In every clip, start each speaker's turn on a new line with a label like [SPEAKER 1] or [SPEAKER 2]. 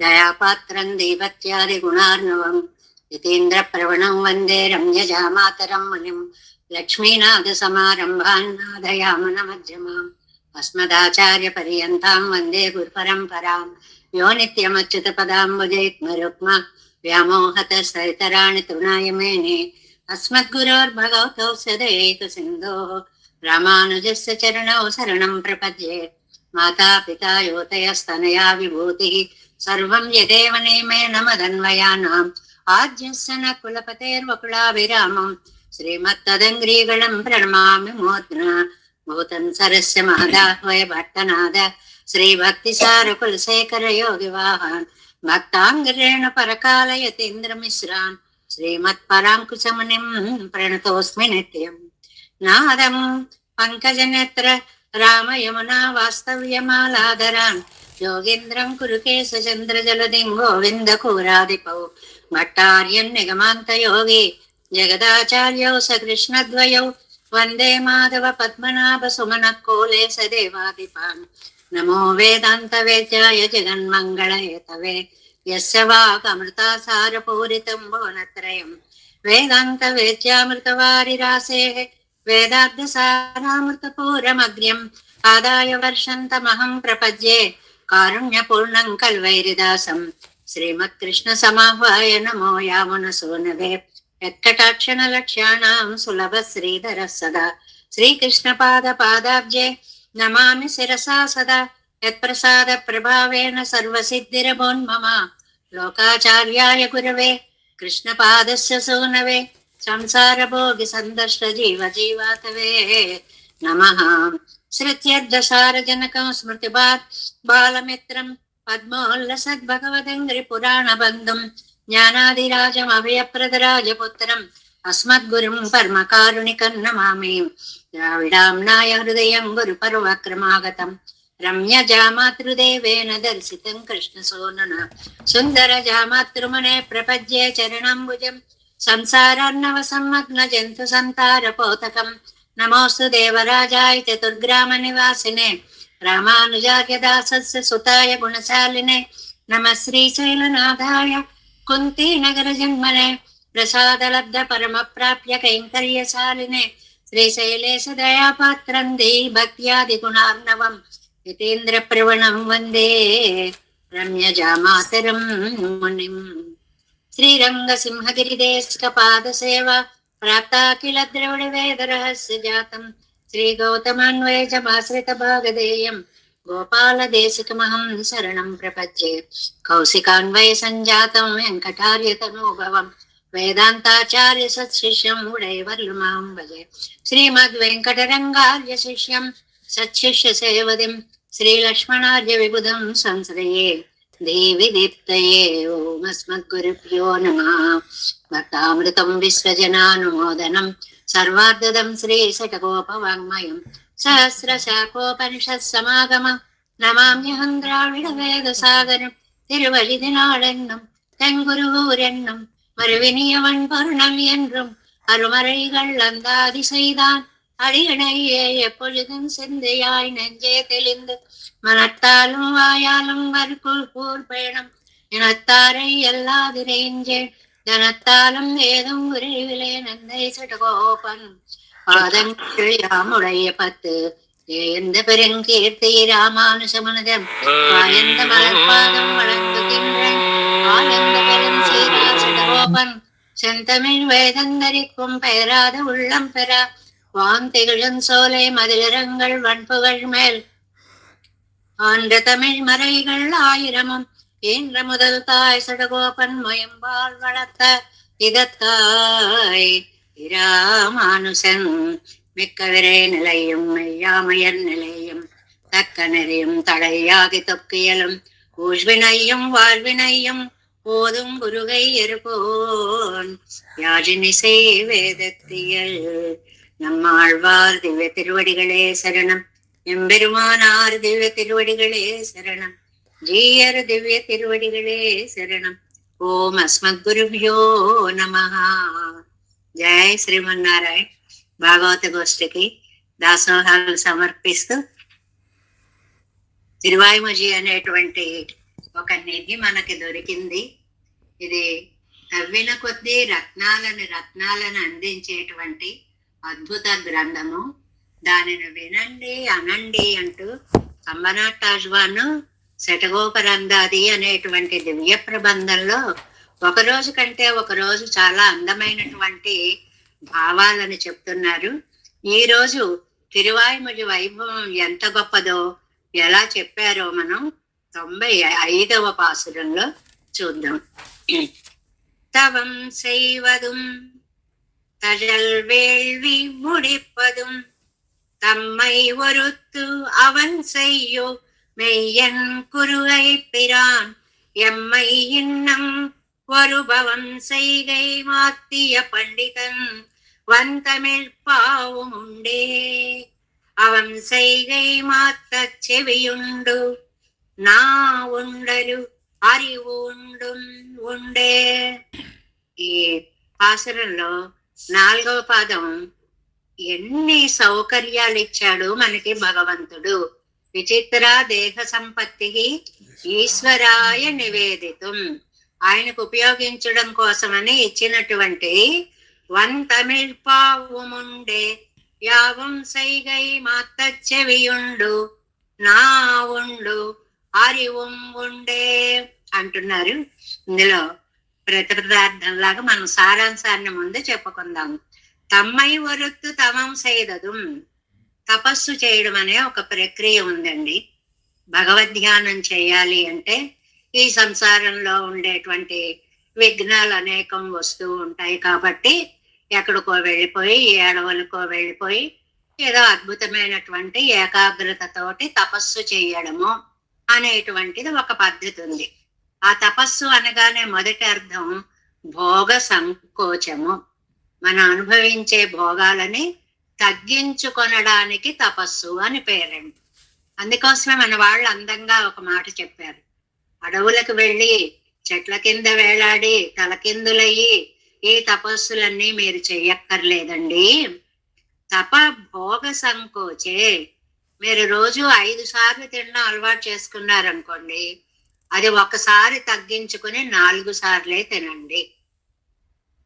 [SPEAKER 1] దయాపాత్రం దీపత్యాది గుణార్ణవం యతీంద్ర ప్రవణం వందే రమ్యజామాతరం మునిం లక్ష్మీనాథ సమారంభాన్ నాదయామన మధ్యమాం అస్మదాచార్య పర్యంతాం వందే గురు పరంపరాం యో నిత్యమచ్యుత పదాంబుజైర్మ వ్యామోహత సరితరాణి తృణాయ మేనే అస్మద్గురోర్భగవతో సదైక సింధో రామానుజస్య చరణౌ శరణం ప్రపద్యే మాతా పితా యోతయస్తనయా విభూతి సర్వం యదేవ నియమేన మదన్వయానాం ఆద్యస్య న కులపతేర్వకులాభిరామం శ్రీమత్తదంగ్రీగణం ప్రణమామి మూర్ధ్న భూతం సరస్య మహదాహ్వయ భట్టనాద శ్రీ భక్తి సార కులశేఖర యోగి వాహన్ భక్తాంగ్రేణ పరకాల యతీంద్రమిశ్రాన్ శ్రీమత్ పరాంకుశమునిం ప్రణతోస్మి నిత్యం నాదం పంకజనేత్ర రామ యమునా వాస్తవ్యమాలాధరాన్ యోగేంద్రం కురుకేశ చంద్ర జలదిం గోవింద కూరాదిపౌ భట్టార్యం నిగమాంత యోగి జగదాచార్యౌ సకృష్ణద్వయౌ వందే మాధవ పద్మనాభ సుమన కోలే సదేవాదిపాన్ నమో వేదాంత వేద్యాయ జగన్మంగళయతవే యస్య వాగమృతాసారపూరితం భువనత్రయం వేదాంత వేద్యామృతవారిరాసేః వేదార్థ సారామృతపూరమగ్ర్యం ఆదాయ వర్షంతమహం ప్రపద్యే కారుణ్యపూర్ణం కల్వైరిదాసం శ్రీమత్కృష్ణ సమాహ్వాయ నమో యామున సోనవే యత్కటాక్షణ లక్ష్యాణాం సులభ శ్రీధర సదా శ్రీకృష్ణ పాద పాదాబ్జే నమామి శిరసా సదా యత్ప్రసాద ప్రభావేన సర్వసిద్ధిరభోన్మమ లోకాచార్యాయ గురవే కృష్ణ పాదస్య సూనవే సంసార భోగి సందర్శ జీవ జీవాతవే నమః శ్రుత్యర్ధసారజనకం స్మృతిభాత్ బాలమిత్రం పద్మోల్లసద్భగవదంగ్రి పురాణ బంధుం జ్ఞానాదిరాజం అభయప్రదరాజపుత్రం అస్మద్గురుం పరమకారుణికం నమామి ద్రావిడాంనాయ హృదయం గురు పర్వక్రమాగతం రమ్య జామాతృదేవేన దర్శితం కృష్ణ సోనన సుందర జామాతృమనే ప్రపద్యే చరణంబుజం సంసారార్ణవ సమ్మగ్న జంతు సంతార పోతకం నమోస్తు దేవరాజాయ చతుర్గ్రామ నివాసినే రామానుజార్య దాసస్య సుతాయ గుణశాలినే నమ శ్రీశైలనాథాయ కుంతీ నగర జన్మనే ప్రసాదలబ్ధ పరమ ప్రాప్య కైంకర్యశాలినే శ్రీశైలేశ దయాపాత్రం దే భక్త్యాది గుణార్ణవం యతీంద్ర ప్రవణం వందే రమ్యజామాతరం మునిం శ్రీరంగ సింహగిరిదేశిక పాద సేవ ప్రాప్తాఖిల ద్రవిడ వేద రహస్య జాతం శ్రీ గౌతమాన్వయజమాశ్రిత భాగధేయం గోపాల దేశికమహం శరణం ప్రపద్యే కౌశికాన్వయ సంజాతం వెంకటార్య తనూభవం వేదాంతాచార్య సత్శిష్యం ఉడైవర్లుమాం భజే శ్రీమద్ వెంకటరంగార్య శిష్యం సత్శిష్య సేవదిం శ్రీలక్ష్మణార్య విబుధం సంశ్రయే దేవి దీప్తయే ఓం అస్మద్గురుభ్యో నమః భక్తామృతం విశ్వజనానుమోదనం సర్వార్ధదం శ్రీ శతకోపవాङ्మయం సహస్రశాఖోపనిషత్ సమాగమ నమామ్యహం ద్రావిడ వేద సాగరం తిరువழிதினாளென்னும் தென்குருவூரென்னும் மறுவினியவன் பொருணம் என்றும் அருமறைகள் அந்தாதி செய்தான் அடியணையே எப்பொழுதும் சிந்தையாய் நெஞ்சே தெளிந்து மனத்தாலும் வாயாலும் வர்க்குள் பயணம் இனத்தாரை எல்லாதிரேஞ்சேன் தனத்தாலும் ஏதும் உரிவிலே நந்தை சடகோபன் பாதங்கள் யாமுடைய பத்து எந்த பெருங்கீர்த்தி ராமானுசமனதம் ஆயந்த மலர்பாதம் வளர்த்துகின்றேன் ஆனந்த பெரும் சீரா சடகோபன் செந்தமிழ் வேதந்தரிக்கும் பெயராத உள்ளம் பெறா வாந்திகளும் சோலை மதிலரங்கள் வன்புகள் மேல் ஆண்ட தமிழ் மறைகள் ஆயிரமும் என்ற முதல் தாய் சடகோபன் மொயம்பால் வளர்த்த இதத்தாய் இராமானுசன் மிக்க விரை நிலையும் மெய்யாமையர் நிலையும் தக்க நெறியும் தடையாகி தொக்கியலும் ஊழ்வினையும் வாழ்வினையும் போதும் குருகை எருபோன் யாழினிசை வேதத்தியல் நம்மாழ்வார் திவ்ய திருவடிகளே சரணம் எம்பெருமானார் திவ்ய திருவடிகளே சரணம் ஜீயர் திவ்ய திருவடிகளே சரணம் ఓం అస్మద్గురుభ్యో నమః. జై శ్రీమన్నారాయణ. భాగవత గోష్ఠికి దాసోహాలు సమర్పిస్తూ తిరువాయిమజి అనేటువంటి ఒక నిధి మనకి దొరికింది. ఇది తవ్విన కొద్దీ రత్నాలను అందించేటువంటి అద్భుత గ్రంథము. దానిని వినండి అనండి అంటూ కంబనాటాజ్వాను శటగోపరందాది అనేటువంటి దివ్య ప్రబంధంలో ఒకరోజు కంటే ఒకరోజు చాలా అందమైనటువంటి భావాలను చెప్తున్నారు. ఈ రోజు తిరువాయిమొഴി వైభవం ఎంత గొప్పదో ఎలా చెప్పారో మనం 95వ పాసురంలో చూద్దాం. తవం செய்வதும் தழல் வேள்வி முடிப்பதும் தம்மை ஒருத்து அவன் செய்யோ மெய்யன் குருகை பிரான் எம்மை இன்னம் ஒருபவன் செய்கை மாத்திய பண்டிதன் வந்தமிழ் பாவும் உண்டே அவன் செய்கை மாத்த செவியுண்டு నా ఉండలు அறிவு ఉండే. ఈ పాసురంలో 4వ పాదం ఎన్ని సౌకర్యాలు ఇచ్చాడు మనకి భగవంతుడు. విచిత్ర దేహ సంపత్తి ఈశ్వరాయ నివేదితం, ఆయనకు ఉపయోగించడం కోసమని ఇచ్చినటువంటి వన్ తమిళ్ పావుముండే యావం సైగై మాత చెవియుండు నా ఉండు ఆరివం ఉండే అంటున్నారు. ఇందులో ప్రతిపదార్థంలాగా మనం సారాంశాన్ని ముందు చెప్పుకుందాం. తమ్మై వరుత్తు తమం చేయదదు, తపస్సు చేయడం అనే ఒక ప్రక్రియ ఉందండి. భగవద్ధ్యానం చేయాలి అంటే ఈ సంసారంలో ఉండేటువంటి విఘ్నాలు అనేకం వస్తూ ఉంటాయి కాబట్టి ఎక్కడికో వెళ్ళిపోయి ఏడవలకో వెళ్ళిపోయి ఏదో అద్భుతమైనటువంటి ఏకాగ్రతతోటి తపస్సు చేయడము అనేటువంటిది ఒక పద్ధతి ఉంది. ఆ తపస్సు అనగానే మొదటి అర్థం భోగ సంకోచము, మనం అనుభవించే భోగాలని తగ్గించుకొనడానికి తపస్సు అని పేరండి. అందుకోసమే మన వాళ్ళు అందంగా ఒక మాట చెప్పారు, అడవులకు వెళ్ళి చెట్ల కింద వేలాడి తలకిందులయ్యి ఈ తపస్సులన్నీ మీరు చెయ్యక్కర్లేదండి. తప భోగ సంకోచే, మీరు రోజు 5 సార్లు తినడం అలవాటు చేసుకున్నారనుకోండి, అది ఒకసారి తగ్గించుకుని 4 సార్లే తినండి.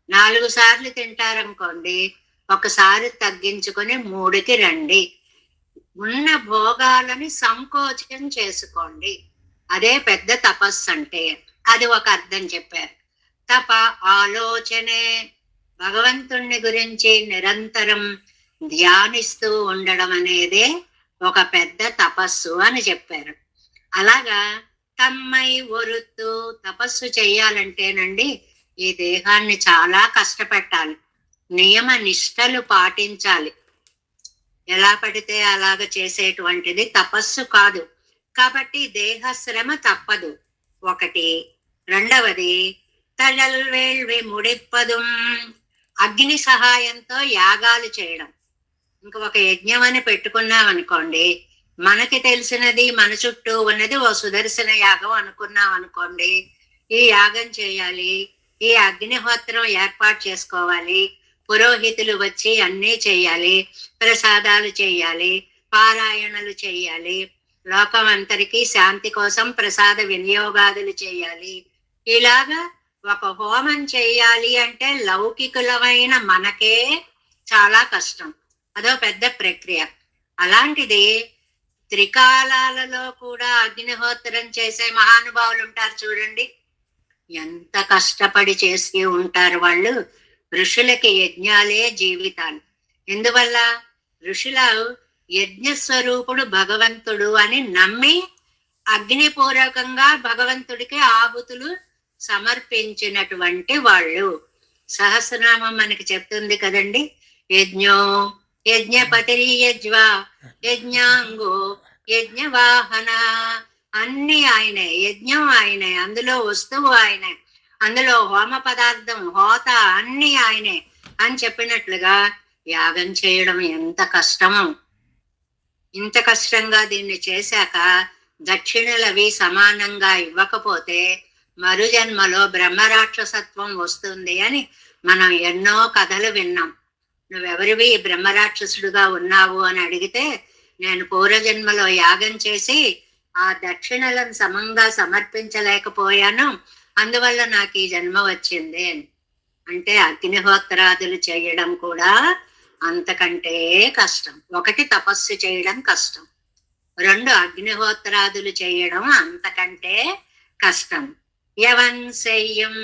[SPEAKER 1] 4 సార్లు తింటారనుకోండి, ఒకసారి తగ్గించుకుని 3కి రండి. ఉన్న భోగాలని సంకోచం చేసుకోండి, అదే పెద్ద తపస్సు అంటే. అది ఒక అర్థం చెప్పారు. తప ఆలోచనే, భగవంతుణ్ణి గురించి నిరంతరం ధ్యానిస్తూ ఉండడం అనేదే ఒక పెద్ద తపస్సు అని చెప్పారు. అలాగా తమ్మై ఒరుత్తు, తపస్సు చెయ్యాలంటేనండి ఈ దేహాన్ని చాలా కష్టపెట్టాలి, నియమ నిష్టలు పాటించాలి. ఎలా పడితే అలాగ చేసేటువంటిది తపస్సు కాదు. కాబట్టి దేహశ్రమ తప్పదు ఒకటి. రెండవది తళల్ వేள்వి ముడిప్పదు, అగ్ని సహాయంతో యాగాలు చేయడం. ఒక యజ్ఞం అని పెట్టుకున్నాం అనుకోండి, మనకి తెలిసినది మన చుట్టూ ఉన్నది ఓ సుదర్శన యాగం అనుకున్నాం అనుకోండి, ఈ యాగం చేయాలి, ఈ అగ్నిహోత్రం ఏర్పాటు చేసుకోవాలి, పురోహితులు వచ్చి అన్నీ చేయాలి, ప్రసాదాలు చేయాలి, పారాయణలు చేయాలి, లోకం అంతరికి శాంతి కోసం ప్రసాద వినియోగాదులు చేయాలి. ఇలాగా ఒక హోమం చేయాలి అంటే లౌకికులమైన మనకే చాలా కష్టం, అదో పెద్ద ప్రక్రియ. అలాంటిది త్రికాలాలలో కూడా అగ్నిహోత్రం చేసే మహానుభావులు ఉంటారు చూడండి, ఎంత కష్టపడి చేసి ఉంటారు వాళ్ళు. ఋషులకి యజ్ఞాలే జీవితాలు. ఎందువల్ల? ఋషుల యజ్ఞస్వరూపుడు భగవంతుడు అని నమ్మి అగ్నిపూర్వకంగా భగవంతుడికి ఆహుతులు సమర్పించినటువంటి వాళ్ళు. సహస్రనామం మనకి చెప్తుంది కదండి, యజ్ఞో యజ్ఞపతిరి యజ్వా యజ్ఞాంగో యజ్ఞవాహన, అన్ని ఆయనే, యజ్ఞం ఆయనే, అందులో వస్తువు ఆయనే, అందులో హోమ పదార్థం హోత అన్ని ఆయనే అని చెప్పినట్లుగా యాగం చేయడం ఎంత కష్టమో. ఇంత కష్టంగా దీన్ని చేశాక దక్షిణలవి సమానంగా ఇవ్వకపోతే మరుజన్మలో బ్రహ్మరాక్షసత్వం వస్తుంది అని మనం ఎన్నో కథలు విన్నాం. నువ్వెవరివి బ్రహ్మరాక్షసుడుగా ఉన్నావు అని అడిగితే, నేను పూర్వజన్మలో యాగం చేసి ఆ దక్షిణలను సమంగా సమర్పించలేకపోయాను, అందువల్ల నాకు ఈ జన్మ వచ్చింది అని. అంటే అగ్నిహోత్రాదులు చేయడం కూడా అంతకంటే కష్టం. ఒకటి తపస్సు చేయడం కష్టం, రెండు అగ్నిహోత్రాదులు చేయడం అంతకంటే కష్టం. యవన్ చెయ్యం,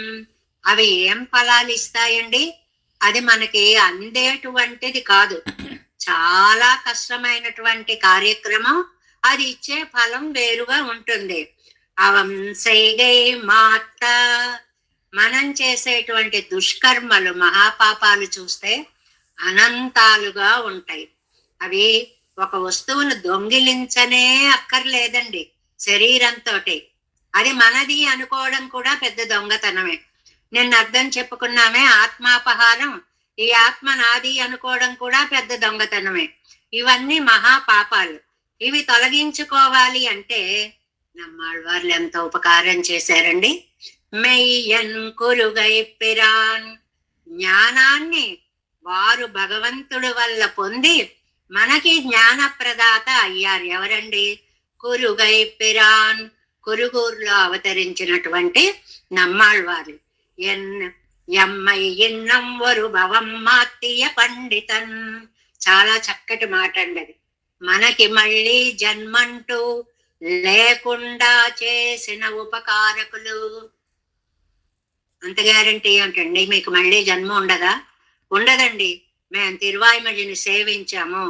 [SPEAKER 1] అవి ఏం ఫలాలు ఇస్తాయండి? అది మనకి అందేటువంటిది కాదు, చాలా కష్టమైనటువంటి కార్యక్రమం. అది ఇచ్చే ఫలం వేరుగా ఉంటుంది. అవం సైగై మాత, మనం చేసేటువంటి దుష్కర్మలు మహాపాపాలు చూస్తే అనంతాలుగా ఉంటాయి. అవి ఒక వస్తువును దొంగిలించనే అక్కర్లేదండి, శరీరంతో అది మనది అనుకోవడం కూడా పెద్ద దొంగతనమే. నిన్న అర్థం చెప్పుకున్నామే ఆత్మాపహారం, ఈ ఆత్మ నాది అనుకోవడం కూడా పెద్ద దొంగతనమే. ఇవన్నీ మహాపాపాలు. ఇవి తొలగించుకోవాలి అంటే నమ్మాళ్ళవార్లు ఎంత ఉపకారం చేశారండి. మెయ్యన్ కురుగై పిరాన్, జ్ఞానాన్ని వారు భగవంతుడు వల్ల పొంది మనకి జ్ఞానప్రదాత అయ్యారు. ఎవరండి? కురుగై పిరాన్, కురుగూరులో అవతరించినటువంటి నమ్మాళ్ళవారు. ఎమ్మై ఇన్నం వరు భవం మాత్య పండితన్, చాలా చక్కటి మాట అండి అది. మనకి మళ్ళీ జన్మంటూ లేకుండా చేసిన ఉపకారకులు. అంత గ్యారంటీ ఏమిటండి? మీకు మళ్ళీ జన్మ ఉండదా? ఉండదండి. మేము తిరువాయిమజిని సేవించాము,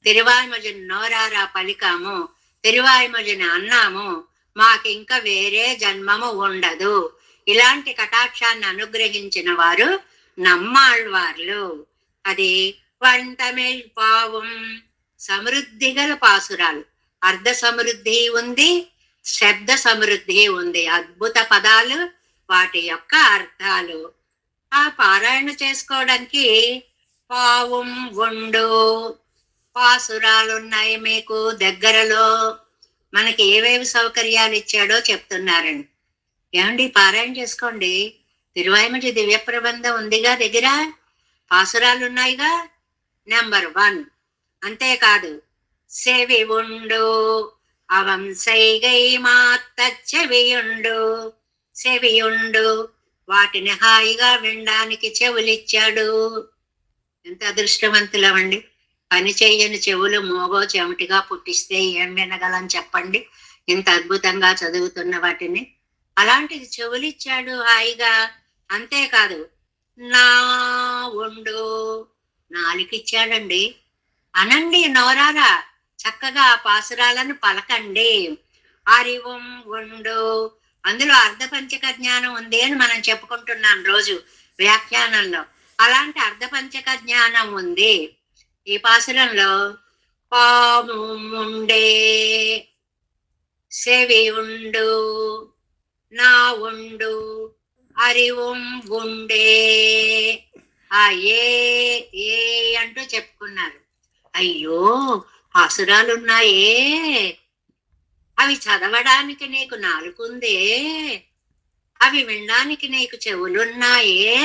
[SPEAKER 1] తిరువాయిమజిని నోరారా పలికాము, తిరువాయిమజిని అన్నాము, మాకు ఇంకా వేరే జన్మము ఉండదు. ఇలాంటి కటాక్షాన్ని అనుగ్రహించిన వారు నమ్మాళ్ళవార్లు. అది వంటమేల్ పావం, సమృద్ధి గల పాసురాలు. అర్ధ సమృద్ధి ఉంది, శబ్ద సమృద్ధి ఉంది. అద్భుత పదాలు, వాటి యొక్క అర్థాలు. ఆ పారాయణ చేసుకోవడానికి పావం వండు పాసురాలు ఉన్నాయి మీకు దగ్గరలో. మనకి ఏవేవి సౌకర్యాలు ఇచ్చాడో చెప్తున్నారండి. ఏమండి, పారాయణ చేసుకోండి. తిరువాయిమటి దివ్య ప్రబంధం ఉందిగా దగ్గర, పాసురాలు ఉన్నాయిగా. నెంబర్ 1. అంతేకాదు, సెవి ఉండు అవం సైగై మాత్త చెవియుండు, చెవియుండు, వాటిని హాయిగా వినడానికి చెవులిచ్చాడు. ఎంత అదృష్టవంతులమండి. పని చెయ్యని చెవులు మోగో చెమటిగా పుట్టిస్తే ఏం వినగలం చెప్పండి, ఇంత అద్భుతంగా చదువుతున్న వాటిని. అలాంటిది చెవులిచ్చాడు హాయిగా. అంతేకాదు, నా ఉండు, నాలుకిచ్చాడండి. అనండి నోరారా, చక్కగా ఆ పాసురాలను పలకండి. అరివం ఉండు, అందులో అర్ధపంచక జ్ఞానం ఉంది అని మనం చెప్పుకుంటున్నాం రోజు వ్యాఖ్యానంలో. అలాంటి అర్ధపంచక జ్ఞానం ఉంది ఈ పాసురంలో. పాము ఉండే, సెవి ఉండు, నా ఉండు, అరివం ఉండే. ఆ ఏ ఏ అంటూ చెప్పుకున్నారు. అయ్యో, పాసురాలున్నాయే, అవి చదవడానికి నీకు నాలుగుందే, అవి వినడానికి నీకు చెవులున్నాయే,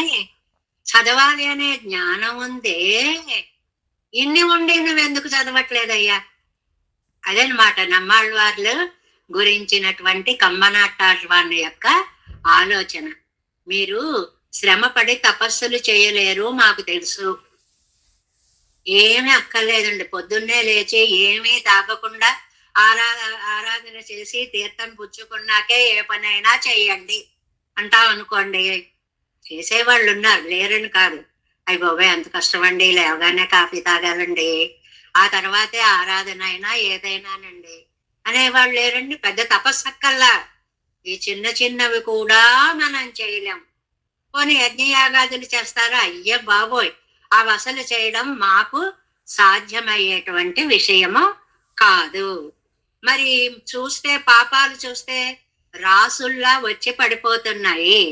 [SPEAKER 1] చదవాలి అనే జ్ఞానం ఉందే, ఇన్ని ఉండి నువ్వెందుకు చదవట్లేదయ్యా? అదనమాట నమ్మాళ్ళవార్లు గురించినటువంటి కమ్మనాటాళ్వారి యొక్క ఆలోచన. మీరు శ్రమపడి తపస్సులు చేయలేరు, మాకు తెలుసు. ఏమీ అక్కర్లేదండి. పొద్దున్నే లేచి ఏమీ తాగకుండా ఆరాధన చేసి తీర్థం పుచ్చుకున్నాకే ఏ పనైనా చెయ్యండి అంటాం అనుకోండి. చేసేవాళ్ళు ఉన్నారు, లేరని కాదు. అయ్యి బాబాయ్ అంత కష్టమండి, లేవగానే కాఫీ తాగాలండి, ఆ తర్వాతే ఆరాధన అయినా ఏదైనానండి అనేవాళ్ళు లేరండి. పెద్ద తపస్సక్కల్లా ఈ చిన్న చిన్నవి కూడా మనం చేయలేం. పోనీ యజ్ఞయాగాదులు చేస్తారా? అయ్య బాబోయ్, అవి అసలు చేయడం మాకు సాధ్యమయ్యేటువంటి విషయము కాదు. మరి చూస్తే పాపాలు చూస్తే రాసుల్లా వచ్చి పడిపోతున్నాయి.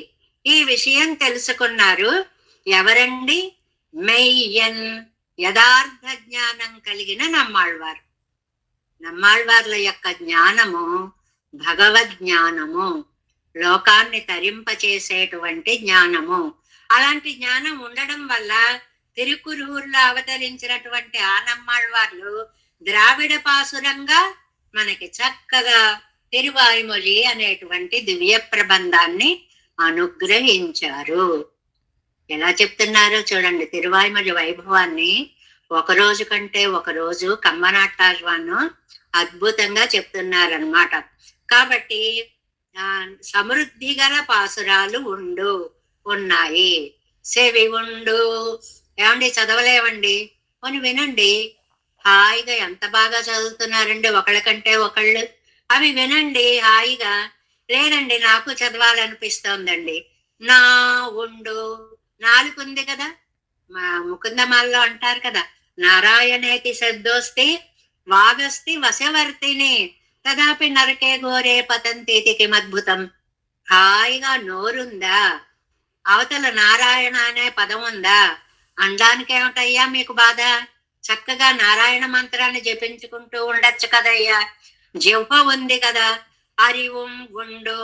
[SPEAKER 1] ఈ విషయం తెలుసుకున్నారు ఎవరండి? మెయ్యన్, యథార్థ జ్ఞానం కలిగిన నమ్మాళ్ళవారు. నమ్మాళ్ళవార్ల యొక్క జ్ఞానము భగవద్ జ్ఞానము, లోకాన్ని తరింపచేసేటువంటి జ్ఞానము. అలాంటి జ్ఞానం ఉండడం వల్ల తిరుకురూరులో అవతరించినటువంటి ఆ నమ్మాళ్ళవార్లు ద్రావిడ పాసురంగా మనకి చక్కగా తిరువాయిమొഴి అనేటువంటి దివ్య ప్రబంధాన్ని అనుగ్రహించారు. ఎలా చెప్తున్నారో చూడండి. తిరువాయిమొഴి వైభవాన్ని ఒక రోజు కంటే ఒక రోజు కమ్మనాటాళ్వాను అద్భుతంగా చెప్తున్నారనమాట. కాబట్టి సమృద్ధి గల పాసురాలు ఉన్నాయి. సెవి ఉండు. ఏమండి చదవలేవండి, కొని వినండి. హాయిగా ఎంత బాగా చదువుతున్నారండి ఒకళ్ళకంటే ఒకళ్ళు. అవి వినండి హాయిగా. లేదండి నాకు చదవాలనిపిస్తోందండి. నా ఉండు, నాలుగుంది కదా, మా ముకుందమాల్లో అంటారు కదా, నారాయణేతి శబ్దోస్తి వాగస్తి వశవర్తిని తదాపి నరకే ఘోరే పతంతీతి కిమద్భుతం. హాయిగా నోరుందా, అవతల నారాయణ అనే పదం ఉందా, అనడానికేమిటయ్యా మీకు బాధ? చక్కగా నారాయణ మంత్రాన్ని జపించుకుంటూ ఉండొచ్చు కదయ్యా. జిహ్వ ఉంది కదా, అరివు ఉండు.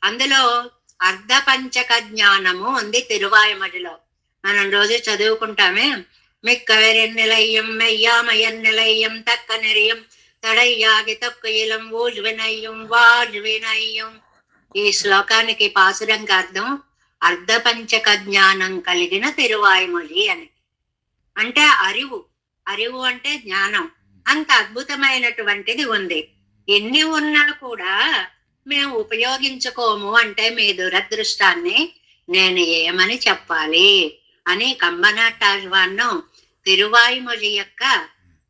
[SPEAKER 1] అందులో అర్ధ పంచక జ్ఞానము ఉంది తిరువాయిమొழிలో. మనం రోజు చదువుకుంటామే. మిక్కవెరిన్ నిలయం మెయ్యామయన్ నిలయం తక్క నిరయం తడయ్యాగి తొక్కయిలం ఊజ్వినయ్యం వాజ్వినయ్యం. ఈ శ్లోకానికి పాసురంగా అర్థం అర్ధ పంచక జ్ఞానం కలిగిన తిరువాయిమొഴి అని. అంటే అరివు అంటే జ్ఞానం. అంత అద్భుతమైనటువంటిది ఉంది. ఎన్ని ఉన్నా కూడా మేము ఉపయోగించుకోము అంటే మీ దురదృష్టాన్ని నేను ఏమని చెప్పాలి అని కమ్మనాటాళ్వాను తిరువాయిమొഴి యొక్క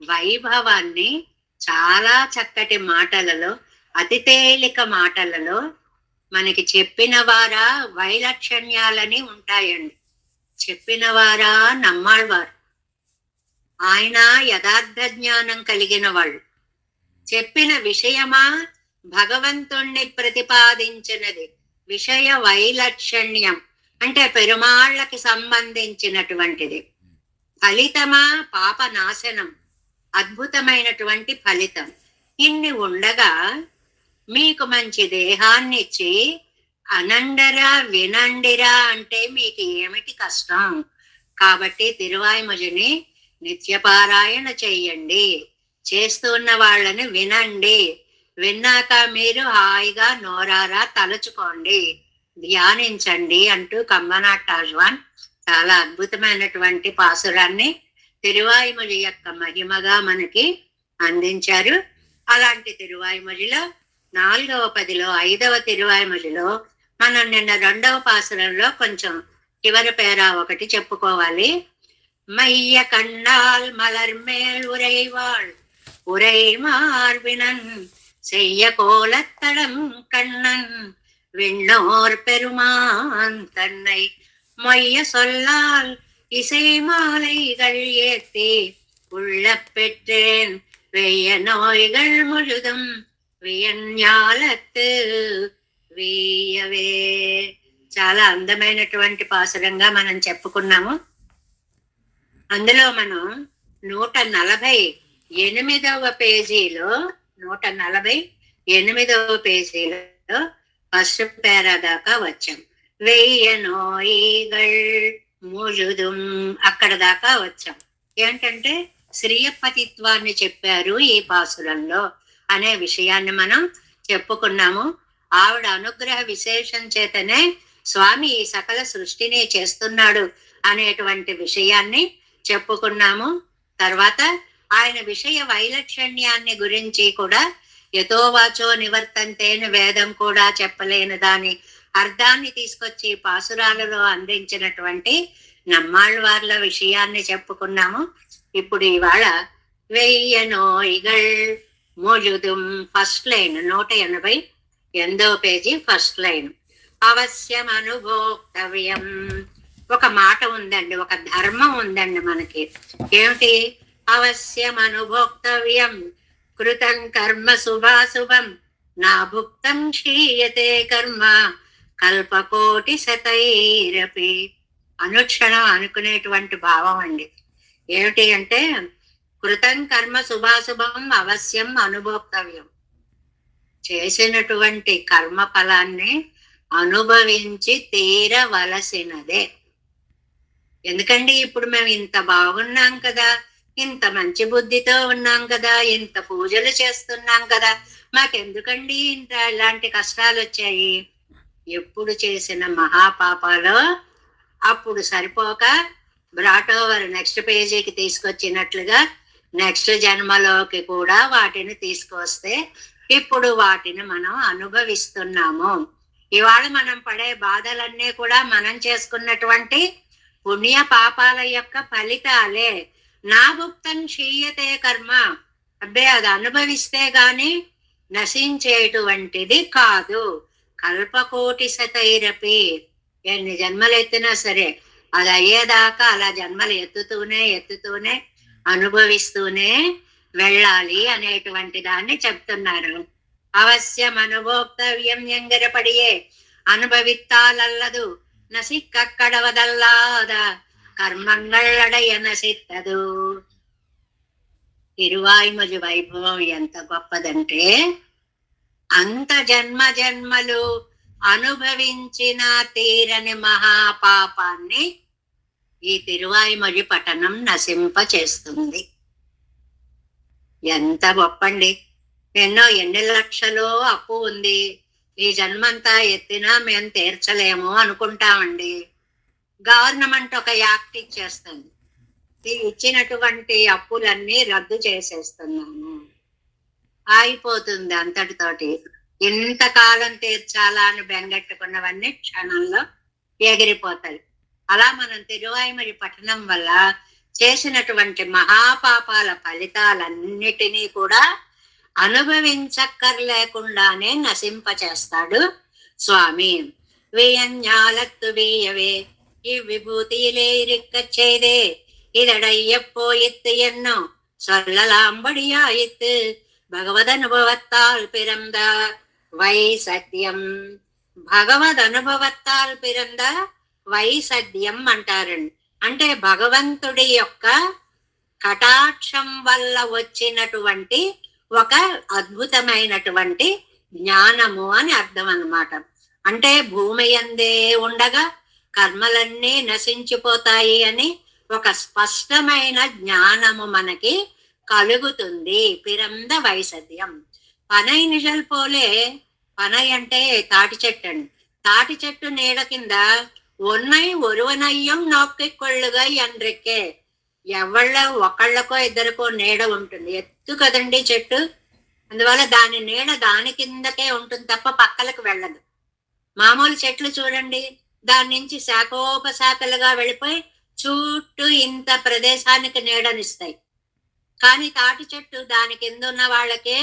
[SPEAKER 1] వైభవాన్ని చాలా చక్కటి మాటలలో, అతి తేలిక మాటలలో మనకి చెప్పిన వారా వైలక్షణ్యాలని ఉంటాయండి. చెప్పిన వారా నమ్మాళ్వారు. ఆయన యథార్థ జ్ఞానం కలిగిన వాళ్ళు. చెప్పిన విషయమా భగవంతుణ్ణి ప్రతిపాదించినది. విషయ వైలక్షణ్యం అంటే పెరుమాళ్ళకి సంబంధించినటువంటిది. ఫలితమా పాపనాశనం, అద్భుతమైనటువంటి ఫలితం. ఇన్ని ఉండగా మీకు మంచి దేహాన్ని ఇచ్చి అనండరా వినండిరా అంటే మీకు ఏమిటి కష్టం? కాబట్టి తిరువాయిమొഴിని నిత్యపారాయణ చెయ్యండి. చేస్తున్న వాళ్ళని వినండి. విన్నాక మీరు హాయిగా నోరారా తలుచుకోండి, ధ్యానించండి అంటూ కమ్మనాటాళ్వాన్ చాలా అద్భుతమైనటువంటి పాసురాన్ని తిరువాయిమొഴి యొక్క మహిమగా మనకి అందించారు. అలాంటి తిరువాయిమొழிలో 4వ పదిలో 5వ తిరువాయిమొழிలో మనం నిన్న 2వ పాసురంలో కొంచెం చివరి పేరా ఒకటి చెప్పుకోవాలి. மைய கண்ணால் மலர்மேல் உரைவாள் உரை மார்பினன் செய்ய கோலத்தடம் கண்ணன் விண்ணோர் பெருமான் தன்னை மொய்ய சொல்லால் இசை மாலைகள் ஏத்தி உள்ள பெற்றேன் வெய்ய நோய்கள் முழுதும் వియన్యాలత్ వీయవే. చాలా అందమైనటువంటి పాసురంగా మనం చెప్పుకున్నాము. అందులో మనం 148వ పేజీలో 148వ పేజీలో ఫస్ట్ పేరా దాకా వచ్చాం. వెయ్య నోయిగల్ ముజుదుం అక్కడ దాకా వచ్చాం. ఏంటంటే శ్రీయపతిత్వాన్ని చెప్పారు ఈ పాసురంలో అనే విషయాన్ని మనం చెప్పుకున్నాము. ఆవిడ అనుగ్రహ విశేషం చేతనే స్వామి ఈ సకల సృష్టిని చేస్తున్నాడు అనేటువంటి విషయాన్ని చెప్పుకున్నాము. తర్వాత ఆయన విషయ వైలక్షణ్యాన్ని గురించి కూడా యతోవాచో నివర్తంతేని వేదం కూడా చెప్పలేని దాని అర్థాన్ని తీసుకొచ్చి పాసురాలలో అందించినటువంటి నమ్మాళ్వార్ల విషయాన్ని చెప్పుకున్నాము. ఇప్పుడు ఇవాళ వెయ్య నోయిగల్ ముజుదుం ఫస్ట్ లైన్ 188వ పేజీ ఫస్ట్ లైన్. అవశ్యం అనుభోక్తవ్యం. ఒక మాట ఉందండి, ఒక ధర్మం ఉందండి మనకి. ఏమిటి? అవశ్యం అనుభోక్తవ్యం కృతం కర్మ శుభాశుభం నా భుక్తం క్షీయతే కర్మ కల్పకోటి శతైరపి. అనుక్షణం అనుకునేటువంటి భావం అండి. ఏమిటి అంటే కృతం కర్మ శుభాశుభం అవశ్యం అనుభోక్తవ్యం. చేసినటువంటి కర్మ ఫలాన్ని అనుభవించి తీరవలసినదే. ఎందుకండి ఇప్పుడు మేము ఇంత బాగున్నాం కదా, ఇంత మంచి బుద్ధితో ఉన్నాం కదా, ఇంత పూజలు చేస్తున్నాం కదా, మాకెందుకండి ఇంత ఇలాంటి కష్టాలు వచ్చాయి? ఎప్పుడు చేసిన మహాపాపాలో అప్పుడు సరిపోక బ్రాట్ ఓవర్ నెక్స్ట్ పేజీకి తీసుకొచ్చినట్లుగా నెక్స్ట్ జన్మలోకి కూడా వాటిని తీసుకొస్తే ఇప్పుడు వాటిని మనం అనుభవిస్తున్నాము. ఇవాళ మనం పడే బాధలన్నీ కూడా మనం చేసుకున్నటువంటి పుణ్య పాపాల యొక్క ఫలితాలే. నా భుక్తం క్షీయతే కర్మ, అబ్బే అది అనుభవిస్తే గాని నశించేటువంటిది కాదు. కల్పకోటి శతైరపి, ఎన్ని జన్మలు ఎత్తినా సరే అది అయ్యేదాకా అలా జన్మలు ఎత్తుతూనే అనుభవిస్తూనే వెళ్ళాలి అనేటువంటి దాన్ని చెప్తున్నారు. అవశ్యం అనుభోక్తవ్యం ఎంగరపడియే అనుభవిత్తాలల్లదు నసిక్కడవదల్లాద కర్మంగళ్ళడయ నసిత్తదు. తిరువాయిమలి వైభవం ఎంత గొప్పదంటే, అంత జన్మలు అనుభవించిన తీరని మహాపాపాన్ని ఈ తిరువాయిమలి పఠనం నశింప చేస్తుంది. ఎంత గొప్పండి. ఎన్ని లక్షలు అప్పు ఉంది, ఈ జన్మంతా ఎత్తినా మేము తీర్చలేము అనుకుంటామండి. గవర్నమెంట్ ఒక యాక్ట్ ఇచ్చేస్తుంది, ఇచ్చినటువంటి అప్పులన్నీ రద్దు చేసేస్తున్నాము, ఆగిపోతుంది అంతటితోటి. ఇంతకాలం తీర్చాలా అని బెంగెట్టుకున్నవన్నీ క్షణంలో ఎగిరిపోతాయి. అలా మనం తిరువాయిమలి పఠనం వల్ల చేసినటువంటి మహాపాపాల ఫలితాలన్నిటినీ కూడా అనుభవించక్కర్లేకుండానే నశింపచేస్తాడు స్వామి. వేయన్యాలత్తు వేయవే ఈ విభూతిயிலே இருக்கச்செய்தே இதடையப்போயித்து என்னும் சொல்லலாம்படியாயித்து భగవద్ అనుభవత్తాల్ పిరంద వైసత్యం. భగవద్ అనుభవత్తాల్ పిరంద వైసద్యం అంటారండి. అంటే భగవంతుడి యొక్క కటాక్షం వల్ల వచ్చినటువంటి ఒక అద్భుతమైనటువంటి జ్ఞానము అని అర్థం అన్నమాట. అంటే భూమి యందే ఉండగా కర్మలన్నీ నశించిపోతాయి అని ఒక స్పష్టమైన జ్ఞానము మనకి కలుగుతుంది. పిరంద వైసద్యం. పనై నిజల్ పోలే, పనై అంటే తాటి చెట్టు అండి. తాటి చెట్టు నీడ కింద ఉన్నై ఒరువనయ్యం నొక్కికొళ్ళుగా ఎండ్రెక్కే. ఎవళ్ళ ఒకళ్ళకో ఇద్దరికో నీడ ఉంటుంది, ఎత్తు కదండి చెట్టు, అందువల్ల దాని నీడ దాని కిందకే ఉంటుంది తప్ప పక్కలకు వెళ్ళదు. మామూలు చెట్లు చూడండి, దాని నుంచి శాఖోపశాఖలుగా వెళ్ళిపోయి చుట్టూ ఇంత ప్రదేశానికి నీడనిస్తాయి. కానీ తాటి చెట్టు దాని కింద ఉన్న వాళ్ళకే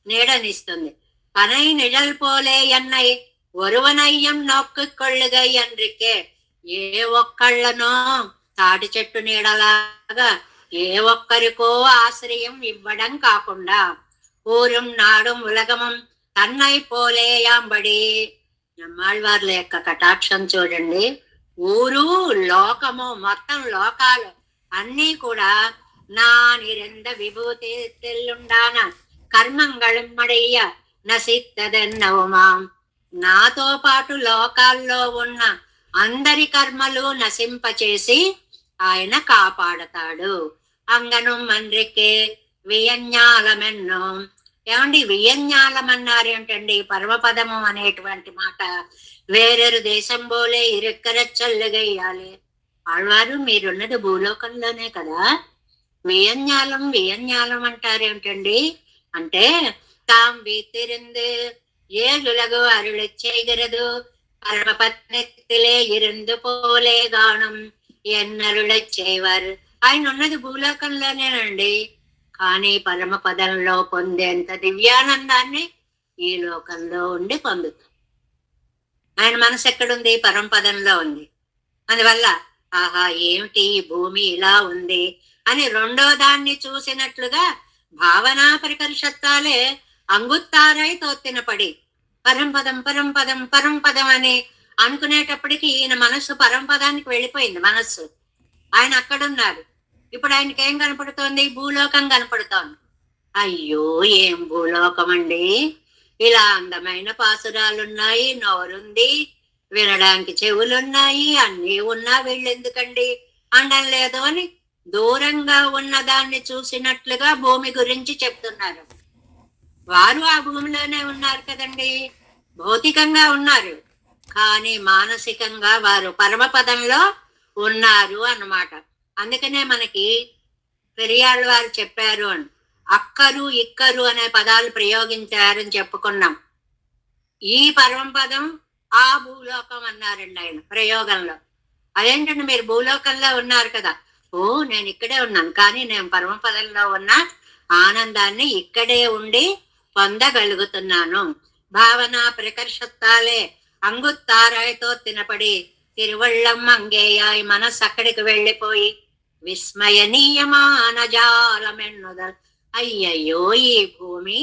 [SPEAKER 1] నీడనిస్తుంది. పనై నిழல் పోలే ఎన్నై ఒరువనయ్యం నొక్కికొళ్ళుగా ఎండ్రికే. ఏ ఒక్కళ్ళనో తాటి చెట్టు నీడలాగా ఏ ఒక్కరికో ఆశ్రయం ఇవ్వడం కాకుండా ఊరం నాడు ఉలగమం తన్నై పోలేయాంబడి. నమ్మాళ్ళవార్ల యొక్క కటాక్షం చూడండి. ఊరు లోకము మొత్తం లోకాలు అన్నీ కూడా నా నిరంద విభూతి తెల్లుండాన కర్మంగళమ్మడయ్య నసిత్తదన్నవుమాం. నాతో పాటు లోకాల్లో ఉన్న అందరి కర్మలు నశింపచేసి ఆయన కాపాడతాడు. అంగను మండ్రికే వియజ్ఞాలమెన్నో. ఏమండి వియజ్ఞాలం అన్నారు ఏంటండి? పరమపదము అనేటువంటి మాట వేరొరు దేశం పోలే ఇరెక్కరచ్చల్లుగయ్యాలి. ఆళ్వారు మీరున్నది భూలోకంలోనే కదా, వియజ్ఞాలం అంటారేమిటండి అంటే, తాం వీతిరిందు ఏలులగు అరుళెచ్చైగరదు పరమపత్నిలే ఇருந்து పోలే గానం ఎన్నరుళెచ్చేవారు. ఆయన ఉన్నది భూలోకంలోనేనండి, కానీ పరమ పదంలో పొందేంత దివ్యానందాన్ని ఈ లోకంలో ఉండి పొందుతాం. ఆయన మనసు ఎక్కడుంది? పరమపదంలో ఉంది. అందువల్ల ఆహా ఏమిటి ఈ భూమి ఇలా ఉంది అని రెండో దాన్ని చూసినట్లుగా భావనా పరికర్షత్తాలే అంగుత్తారై తోత్తినపడి పరంపదం అని అనుకునేటప్పటికి ఈయన మనస్సు పరంపదానికి వెళ్ళిపోయింది. మనస్సు ఆయన అక్కడున్నారు. ఇప్పుడు ఆయనకి ఏం కనపడుతోంది? భూలోకం కనపడుతోంది. అయ్యో ఏం భూలోకం అండి, ఇలా అందమైన పాసురాలున్నాయి, నోరుంది, వినడానికి చెవులున్నాయి, అన్నీ ఉన్నా వీళ్ళెందుకండి అనడం లేదు అని దూరంగా ఉన్న దాన్ని చూసినట్లుగా భూమి గురించి చెప్తున్నారు. వారు ఆ భూమిలోనే ఉన్నారు కదండి, భౌతికంగా ఉన్నారు, కానీ మానసికంగా వారు పరమపదంలో ఉన్నారు అన్నమాట. అందుకనే మనకి పెరియాళ్ళ వారు చెప్పారు అని, అక్కరు ఇక్కరు అనే పదాలు ప్రయోగించారని చెప్పుకున్నాం. ఈ పరమపదం ఆ భూలోకం అన్నారండి ఆయన ప్రయోగంలో. అదేంటంటే మీరు భూలోకంలో ఉన్నారు కదా, ఓ నేను ఇక్కడే ఉన్నాను, కానీ నేను పరమపదంలో ఉన్న ఆనందాన్ని ఇక్కడే ఉండి పొందగలుగుతున్నాను. భావన ప్రకర్షత్తాలే అంగుత్తారాయితో తినపడి తిరువళ్ళం అంగేయాయి మనస్సు అక్కడికి వెళ్ళిపోయి విస్మయనీయమాన జాలమెన్నుదల్. అయ్యయ్యో ఈ భూమి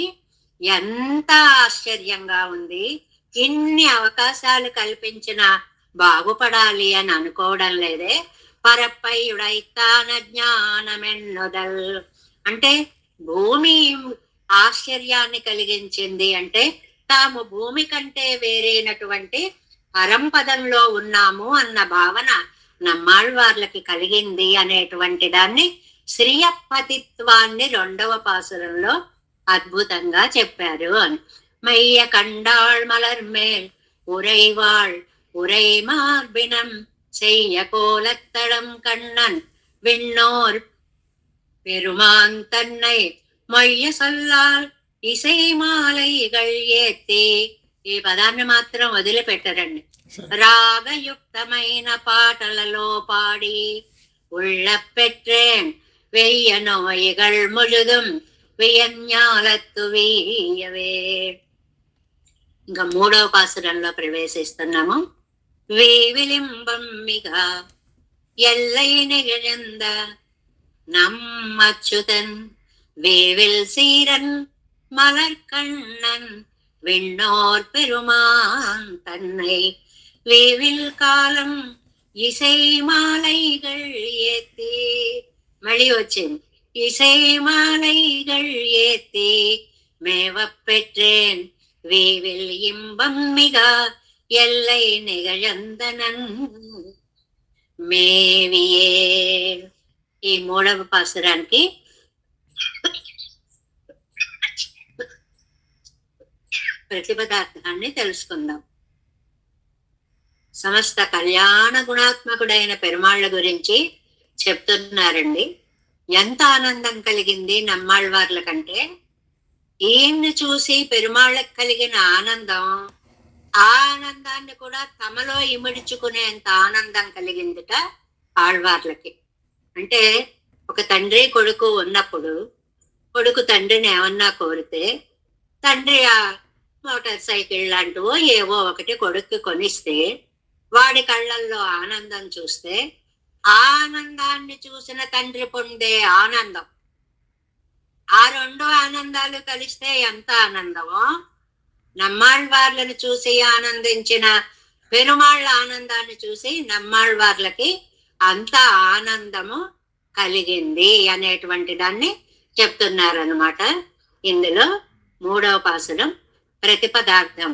[SPEAKER 1] ఎంత ఆశ్చర్యంగా ఉంది, ఇన్ని అవకాశాలు కల్పించిన బాగుపడాలి అని అనుకోవడం లేదే. పరపైయుడైతాన జ్ఞానమెన్నుదల్ అంటే భూమి ఆశ్చర్యాన్ని కలిగించింది అంటే తాము భూమి కంటే వేరైనటువంటి పరంపదంలో ఉన్నాము అన్న భావన నమ్మాళ్వార్లకి కలిగింది అనేటువంటి దాన్ని శ్రీయపతిత్వాన్ని 2వ పాసురంలో అద్భుతంగా చెప్పారు అని. மைய கண்டாள் மலர்மேல் உறைவாள் உரை மார்பினம் செய்ய கோலத்தடம் கண்ணன் விண்ணோர் பெருமான் தன்னை మొయ్య సల్లాల్ ఇసై మాలైகள் ఏత్తి. ఈ పదాన్ని మాత్రం వదిలిపెట్టరండి. రాగయుక్తమైన పాటలలో పాడి ఉళ్ళ పెట్రేన్ వెయ్య నోయిகள் ముழுதும் వియజ్ఞాలత్తు వీయవే. ఇంకా 3వ పాసురంలో ప్రవేశిస్తున్నాము. వేవిలింబం మిగ ఎల్లై నిగழந்த நம்மச்சுதன் வேவில் சீரன் மலர்கண்ணன் விண்ணோர் பெருமான் தன்னை வேவில் காலம் இசை மாலைகள் ஏத்தி. మళ్ళీ వచ్చింది இசை மாலைகள் ஏத்தி மேவப் பெற்றேன் வேவில் இன்பம் மிக எல்லை நிகழந்தனன் మేవియే. ఈ 3వ పాసురానికి ప్రతిపదార్థాన్ని తెలుసుకుందాం. సమస్త కళ్యాణ గుణాత్మకుడైన పెరుమాళ్ళ గురించి చెప్తున్నారండి. ఎంత ఆనందం కలిగింది నమ్మాళ్వార్ల కంటే, ఈయన్ని చూసి పెరుమాళ్ళకి కలిగిన ఆనందం, ఆ ఆనందాన్ని కూడా తమలో ఇమిడ్చుకునేంత ఆనందం కలిగిందిట ఆళ్వార్లకి. అంటే ఒక తండ్రి కొడుకు ఉన్నప్పుడు కొడుకు తండ్రిని ఏమన్నా కోరితే తండ్రి ఆ మోటార్ సైకిల్ లాంటివో ఏవో ఒకటి కొడుక్కి కొనిస్తే వాడి కళ్ళల్లో ఆనందం చూస్తే ఆ ఆనందాన్ని చూసిన తండ్రి పొందే ఆనందం, ఆ 2 ఆనందాలు కలిస్తే ఎంత ఆనందమో, నమ్మాళ్వార్లను చూసి ఆనందించిన పెరుమాళ్ళ ఆనందాన్ని చూసి నమ్మాళ్వార్లకి అంత ఆనందము కలిగింది అనేటువంటి దాన్ని చెప్తున్నారనమాట. ఇందులో 3వ పాసురం ప్రతిపదార్థం.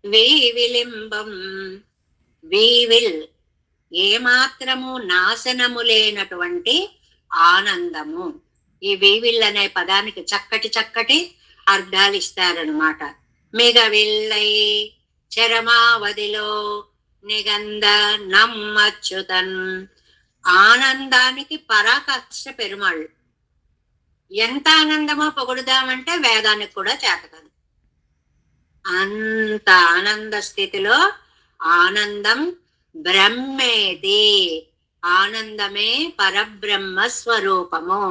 [SPEAKER 1] వీవిలింబం, వీవిల్ ఏమాత్రము నాశనము లేనటువంటి ఆనందము. ఈ వీవిల్ అనే పదానికి చక్కటి అర్థాలు ఇస్తారనమాట. మిగవిల్లై చరమావధిలో నిగంధ నమ్మచ్యుతన్. ఆనందానికి పరాకాష్ఠ పెరుమాళ్ళు. ఎంత ఆనందమో పొగుడుదామంటే వేదానికి కూడా చేతకాదు. అంత ఆనంద స్థితిలో ఆనందం బ్రహ్మేది, ఆనందమే పరబ్రహ్మ స్వరూపము.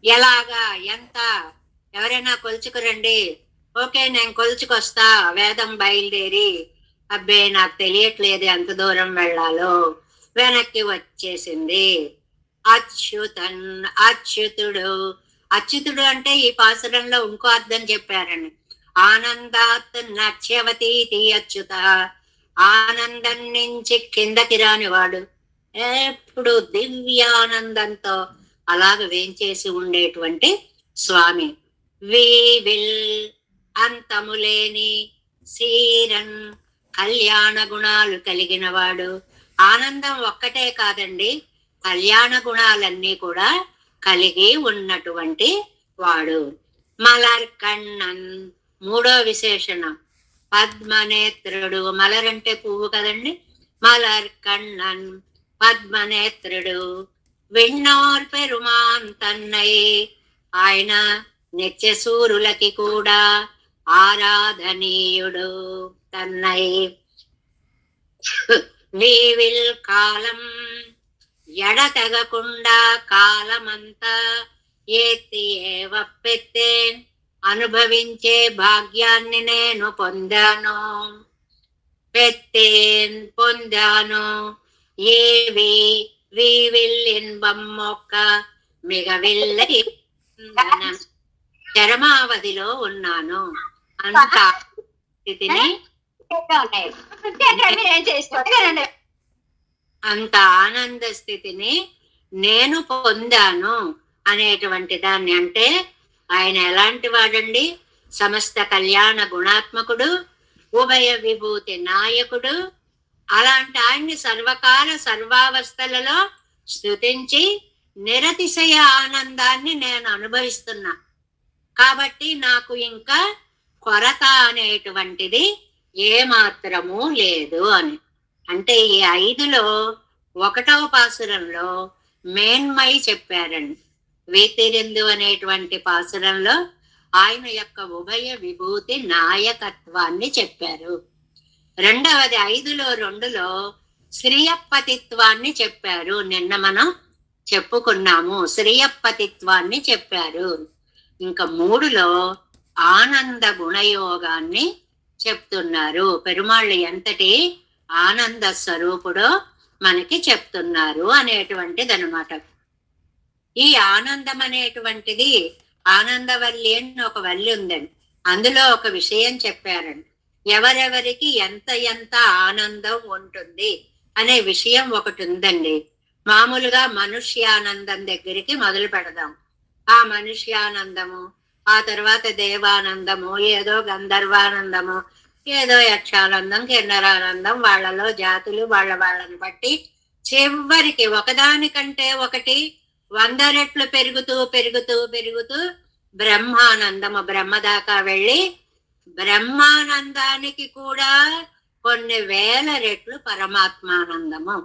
[SPEAKER 1] ఎలాగా, ఎంత, ఎవరైనా కొలుచుకురండి, ఓకే నేను కొలుచుకొస్తా, వేదం బయలుదేరి అబ్బే నాకు తెలియట్లేదు ఎంత దూరం వెళ్ళాలో, వెనక్కి వచ్చేసింది. అచ్యుతన్, అచ్యుతుడు. అచ్యుతుడు అంటే ఈ పాసురంలో ఇంకో అర్థం చెప్పారని, ఆనందాత్ నచ్యవతీతి అచ్యుత. ఆనందం నుంచి కిందకి రానివాడు, ఎప్పుడు దివ్యానందంతో అలాగ వేంచేసి ఉండేటువంటి స్వామి. వీవిల్ అంతములేని, సీరన్ కళ్యాణ గుణాలు కలిగిన వాడు. ఆనందం ఒక్కటే కాదండి, కళ్యాణ గుణాలన్నీ కూడా కలిగి ఉన్నటువంటి వాడు. మలర్ కണ്ണన్ మూడో విశేషణం. పద్మనేత్రుడు, మలర్ అంటే పువ్వు కదండి. మలర్ కണ്ണన్ పద్మనేత్రుడు, విన్నోర్ పెరుమాన్ తన్నై, ఆయన నిత్యసూరులకి కూడా ఆరాధనీయుడు. తన్నై వీవిల్ కాలం, ఎడతెగకుండా కాలమంతా ఏతి ఏవప్పెత్తే, అనుభవించే భాగ్యాన్ని నేను పొందాను. పెత్తేన్ పొందాను. ఏవి వీవిల్ ఇన్బం మొక్క మిగవిల్ల చరమావధిలో ఉన్నాను. అంత స్థితిని అంత ఆనంద స్థితిని నేను పొందాను అనేటువంటి దాన్ని. అంటే ఆయన ఎలాంటి వాడండి? సమస్త కళ్యాణ గుణాత్మకుడు, ఉభయ విభూతి నాయకుడు. అలాంటి ఆయన్ని సర్వకాల సర్వావస్థలలో స్తుతించి నిరతిశయ ఆనందాన్ని నేను అనుభవిస్తున్నా. కాబట్టి నాకు ఇంకా కొరత అనేటువంటిది ఏమాత్రము లేదు అని. అంటే ఈ 5లో 1వ పాసురంలో మేన్మై చెప్పారండి. వేతిరిందు అనేటువంటి పాసురంలో ఆయన యొక్క ఉభయ విభూతి నాయకత్వాన్ని చెప్పారు. రెండవది 5లో 2లో శ్రీయప్పతిత్వాన్ని చెప్పారు. నిన్న మనం చెప్పుకున్నాము, శ్రీయప్పతిత్వాన్ని చెప్పారు. ఇంకా 3లో ఆనంద గుణయోగాన్ని చెప్తున్నారు. పెరుమాళ్ళు ఎంతటి ఆనంద స్వరూపుడో మనకి చెప్తున్నారు అనేటువంటిది అనమాట. ఈ ఆనందం అనేటువంటిది, ఆనందవల్లి అని ఒక వల్లి ఉందండి. అందులో ఒక విషయం చెప్పారండి. ఎవరెవరికి ఎంత ఎంత ఆనందం ఉంటుంది అనే విషయం ఒకటి ఉందండి. మామూలుగా మనుష్యానందం దగ్గరికి మొదలు పెడదాం. ఆ మనుష్యానందము, ఆ తర్వాత దేవానందము, ఏదో గంధర్వానందము, ఏదో యక్షానందం, కిన్నరానందం, వాళ్ళలో జాతులు వాళ్ళని బట్టి చివరికి ఒకదానికంటే ఒకటి 100 రెట్లు పెరుగుతూ పెరుగుతూ పెరుగుతూ బ్రహ్మానందము, బ్రహ్మ దాకా వెళ్ళి బ్రహ్మానందానికి కూడా కొన్ని 1000 రెట్లు పరమాత్మానందము.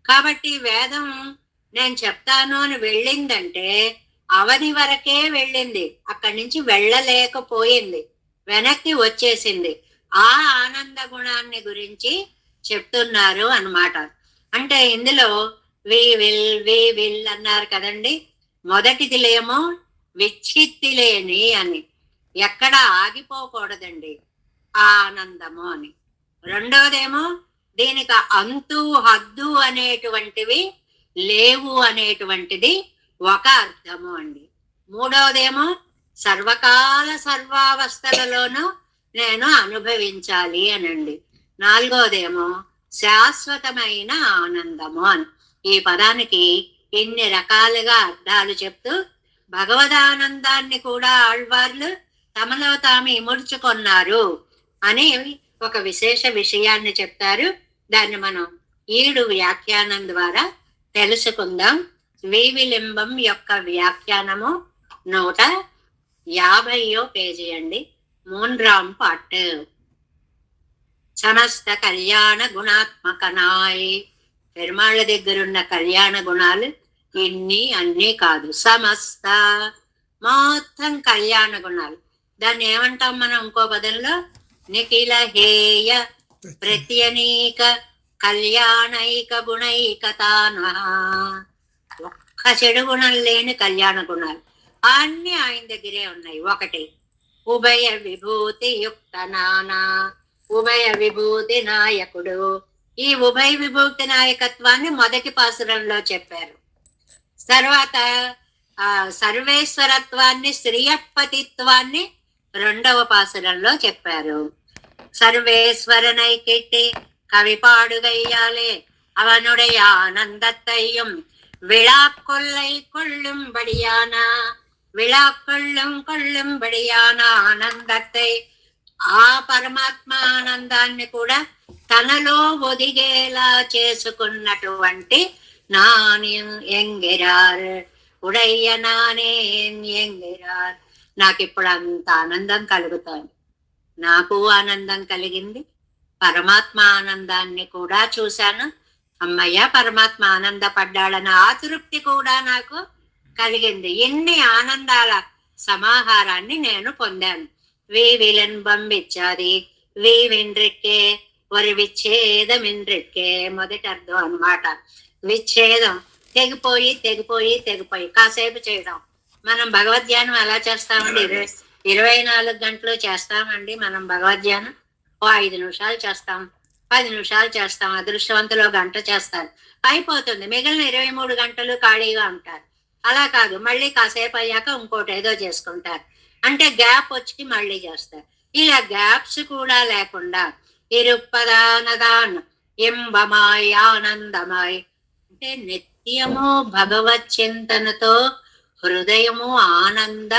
[SPEAKER 1] కాబట్టి వేదం నేను చెప్తాను అని వెళ్ళిందంటే అవధి వరకే వెళ్ళింది, అక్కడి నుంచి వెళ్ళలేకపోయింది, వెనక్కి వచ్చేసింది. ఆ ఆనంద గుణాన్ని గురించి చెప్తున్నారు అన్నమాట. అంటే ఇందులో వి విల్ అన్నారు కదండి. మొదటిదిలేమో విచ్ఛిత్తి లేని అని, ఎక్కడ ఆగిపోకూడదండి ఆనందము అని. రెండోదేమో దీనికి అంతు హద్దు అనేటువంటివి లేవు అనేటువంటిది ఒక అర్థము అండి. మూడవదేమో సర్వకాల సర్వావస్థలలోనూ నేను అనుభవించాలి అనండి. నాలుగోదేమో శాశ్వతమైన ఆనందము అని. ఈ పదానికి ఇన్ని రకాలుగా అర్థాలు చెప్తూ భగవదానందాన్ని కూడా ఆళ్వార్లు తమలో తాము ఇముడ్చుకున్నారు అని ఒక విశేష విషయాన్ని చెప్తారు. దాన్ని మనం ఈడు వ్యాఖ్యానం ద్వారా తెలుసుకుందాం. వీవిలింబం యొక్క వ్యాఖ్యానము 150వ పేజీ అండి, 3ాం పార్ట్. సమస్త కళ్యాణ గుణాత్మకనాయ్. పెరుమాళ్ళ దగ్గరున్న కళ్యాణ గుణాలు ఇన్ని అన్నీ కాదు, సమస్త మొత్తం కళ్యాణ గుణాలు. దాన్ని ఏమంటాం మనం ఇంకో పదంలో? నిఖిల హేయ ప్రత్యనీక కళ్యాణైక గుణైకతాన. ఒక్క చెడు గుణం లేని కళ్యాణ గుణాలు అన్ని ఆయన దగ్గరే ఉన్నాయి. ఒకటి ఉభయ విభూతి యుక్త నానా, ఉభయ విభూతి నాయకుడు. ఈ ఉభయ విభూతి నాయకత్వాన్ని మొదటి పాసురంలో చెప్పారు. తర్వాత సర్వేశ్వరత్వాన్ని, శ్రీయప్పతిత్వాన్ని 2వ పాసురంలో చెప్పారు. சர்வேஸ்வரனை கவி பாடுகையாலே அவனுடைய ஆனந்தத்தையும் விழாக்கொள்ளை கொள்ளும்படியான ఆనందத்தை, ఆ పరమాత్మ ఆనందాన్ని కూడా తనలో ఒదిగేలా చేసుకున్నటువంటి నాని ఎంగిరార్ ఉడయ్య నానేన్ ఎంగిరార్, నాకు ఇప్పుడు అంత ఆనందం కలుగుతోంది. నాకు ఆనందం కలిగింది, పరమాత్మ ఆనందాన్ని కూడా చూశాను. అమ్మయ్య, పరమాత్మ ఆనందపడ్డాడన్న ఆతృప్తి కూడా నాకు కలిగింది. ఎన్ని ఆనందాల సమాహారాన్ని నేను పొందాను. విలంబం విచ్చాది విండ్రిక్కే వరి విచ్ఛేదమిండ్రిక్కే, మొదటి అర్థం అన్నమాట. విచ్ఛేదం, తెగిపోయి తెగిపోయి తెగిపోయి కాసేపు చేయడం. మనం భగవద్ధ్యానం ఎలా చేస్తామండి? 24 గంటలు చేస్తామండి మనం భగవద్ధ్యానం. ఓ 5 నిమిషాలు చేస్తాం, 10 నిమిషాలు చేస్తాం, అదృష్టవంతులు గంట చేస్తారు, అయిపోతుంది. మిగిలిన 23 గంటలు ఖాళీగా ఉంటారు. అలా కాదు, మళ్ళీ కాసేపు అయ్యాక ఇంకోటి ఏదో చేసుకుంటారు. అంటే గ్యాప్ వచ్చి మళ్ళీ చేస్తారు. ఇలా గ్యాప్స్ కూడా లేకుండా ఇరుపదానదాన్ ఎంబమాయ్ ఆనందమాయ్ అంటే నిత్యము భగవత్ చింతనతో హృదయము ఆనంద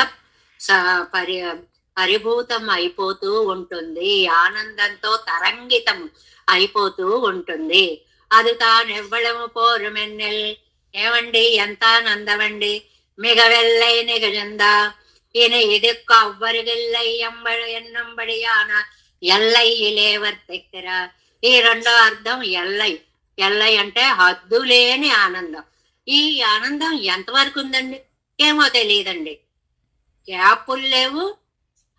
[SPEAKER 1] పరిభూతం అయిపోతూ ఉంటుంది, ఆనందంతో తరంగితం అయిపోతూ ఉంటుంది. అది తానెవ్వడము పోరుమెన్నెల్. ఏమండి, ఎంత ఆనందమండి! మిగవెల్లై నిగజందా ఇని ఇదిక్కు అవ్వరిగిల్లై ఎన్నంబడియాన ఎల్లై ఇలేవర్తెక్కిర. ఈ రెండో అర్థం ఎల్లై. ఎల్లై అంటే హద్దు లేని ఆనందం. ఈ ఆనందం ఎంతవరకు ఉందండి? ఏమో తెలియదండి. గ్యాపులు లేవు,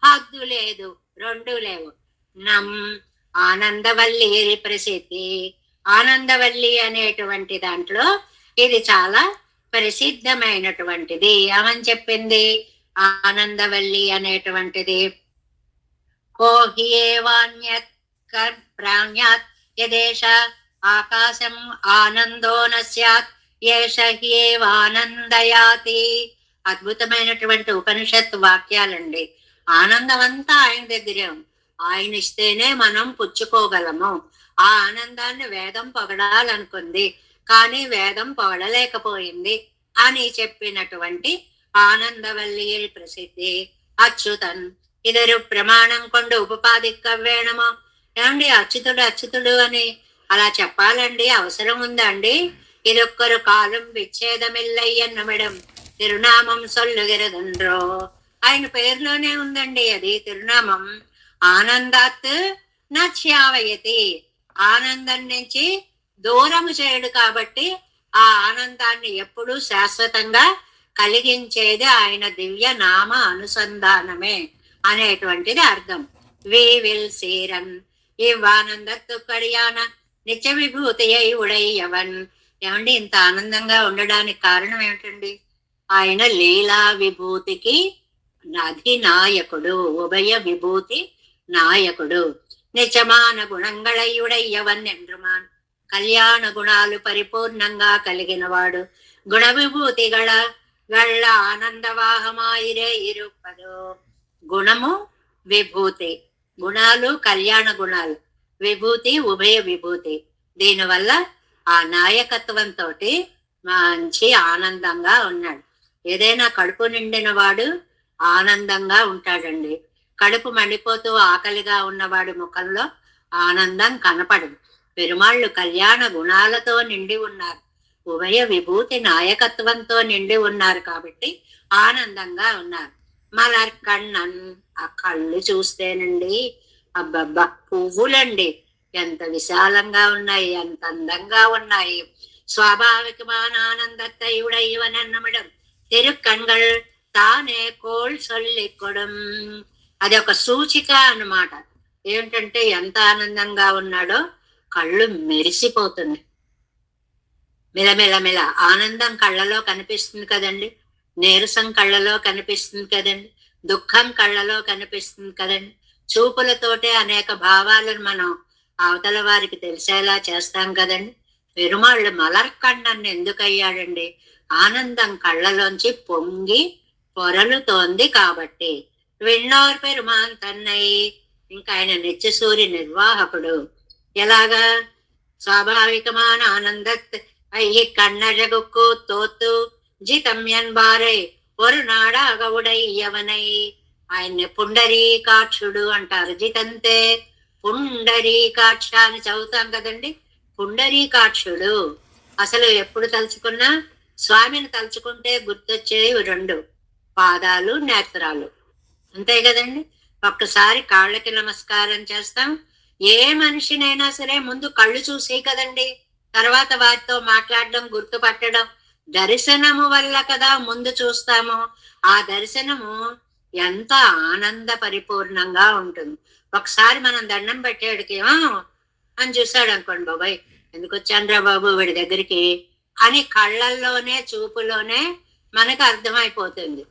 [SPEAKER 1] హద్దు లేదు, రెండు లేవు. ఆనందవల్లి ప్రసిద్ధి. ఆనందవల్లి అనేటువంటి దాంట్లో ఇది చాలా ప్రసిద్ధమైనటువంటిది. ఏమని చెప్పింది ఆనందవల్లి అనేటువంటిది? కోహ్యేవాన్యత్ ప్రాణ్యాత్ యదేశ ఆకాశం ఆనందో న స్యాత్ ఏష హ్యేవానందయాతి. అద్భుతమైనటువంటి ఉపనిషత్ వాక్యాలండి. ఆనందం అంతా ఆయన దగ్గరే ఉంది. ఆయన ఇస్తేనే మనం పుచ్చుకోగలము. ఆ ఆనందాన్ని వేదం పొగడాలనుకుంది, కానీ వేదం పొగడలేకపోయింది అని చెప్పినటువంటి ఆనందవల్లి ప్రసిద్ధి. అచ్యుతన్ ఇదరు ప్రమాణం కొండు ఉపపాదిక్కవేణమో. ఏమండి, అచ్యుతుడు అచ్యుతుడు అని అలా చెప్పాలండి, అవసరం ఉందా అండి? ఇదొక్కరు కాలం విచ్ఛేదమిల్లయ్యన్నమిడం తిరునామం సొల్లుగిరదండ్రో. ఆయన పేరులోనే ఉందండి అది తిరునామం. ఆనందాత్ నచ్యావయతి, ఆనందం నుంచి దూరము చేయడు కాబట్టి ఆ ఆనందాన్ని ఎప్పుడూ శాశ్వతంగా కలిగించేది ఆయన దివ్య నామ అనుసంధానమే అనేటువంటిది అర్థం. విల్ సీరన్ ఇవ్వానందత్తు కడియాన నిత్య విభూతి అయి ఉడయ్యవన్. ఏమండి, ఇంత ఆనందంగా ఉండడానికి కారణం ఏమిటండి? ఆయన లీలా విభూతికి అధినాయకుడు, ఉభయ విభూతి నాయకుడు. నిజమాన గుణంగళయుడయ్యవన్ ఎండ్రుమాన్. కళ్యాణ గుణాలు పరిపూర్ణంగా కలిగిన వాడు. గుణ విభూతి గళ ఆనందవాహమాయిరే ఇరుపదో. గుణము విభూతి, గుణాలు కళ్యాణ గుణాలు, విభూతి ఉభయ విభూతి. దీనివల్ల ఆ నాయకత్వంతో మంచి ఆనందంగా ఉన్నాడు. ఏదైనా కడుపు నిండిన వాడు ఆనందంగా ఉంటాడండి. కడుపు మండిపోతూ ఆకలిగా ఉన్నవాడి ముఖంలో ఆనందం కనపడదు. పెరుమాళ్ళు కళ్యాణ గుణాలతో నిండి ఉన్నారు, ఉభయ విభూతి నాయకత్వంతో నిండి ఉన్నారు కాబట్టి ఆనందంగా ఉన్నారు. మలర్కണ്ണన్, ఆ కళ్ళు చూస్తేనండి అబ్బబ్బా పువ్వులండి, ఎంత విశాలంగా ఉన్నాయి, ఎంత అందంగా ఉన్నాయి. స్వాభావికమైన ఆనందత్తయుడయ్యవనన్నమిడం తిరుక్కణ్கள் తానే కోల్ సొల్లికొడం. అది ఒక సూచిక అన్నమాట. ఏంటంటే ఎంత ఆనందంగా ఉన్నాడో కళ్ళు మెరిసిపోతుంది. మెలమెలమెల ఆనందం కళ్ళలో కనిపిస్తుంది కదండి, నీరసం కళ్ళలో కనిపిస్తుంది కదండి, దుఃఖం కళ్ళలో కనిపిస్తుంది కదండి. చూపులతోటే అనేక భావాలను మనం అవతల వారికి తెలిసేలా చేస్తాం కదండి. పెరుమాళ్ళు మలర్కಣ್ಣన్ని ఎందుకయ్యాడండి? ఆనందం కళ్ళలోంచి పొంగి పొరలుతోంది కాబట్టి. విన్నోర్ పెరుమాన్ తన్నయి, ఇంకా ఆయన నిత్యసూరి నిర్వాహకుడు. ఎలాగా? స్వాభావికమైన ఆనందత్ అయ్యి కన్నజగుక్కు తోత్తు జితమ్యన్ బారై ஒரு నాడాగవుడయ్యవనై. ఆయన్ని పుండరీకాక్షుడు అంటారు. జితంతే పుండరీకాక్ష అని చదువుతాం కదండి. పుండరీకాక్షుడు అసలు ఎప్పుడు తలుచుకున్నా స్వామిని తలుచుకుంటే గుర్తొచ్చేవి రెండు, పాదాలు నేత్రాలు. అంతే కదండి. ఒక్కసారి కాళ్ళకి నమస్కారం చేస్తాం. ఏ మనిషినైనా సరే ముందు కళ్ళు చూసే కదండి తర్వాత వారితో మాట్లాడడం, గుర్తుపట్టడం. దర్శనము వల్ల కదా ముందు చూస్తాము. ఆ దర్శనము ఎంత ఆనంద పరిపూర్ణంగా ఉంటుంది. ఒకసారి మనం దండం పెట్టేడికి అని చూశాడు అనుకోండి, బాబాయ్ ఎందుకు వచ్చానురా బాబు వీడి దగ్గరికి అని కళ్ళల్లోనే చూపులోనే మనకు అర్థమైపోతుంది.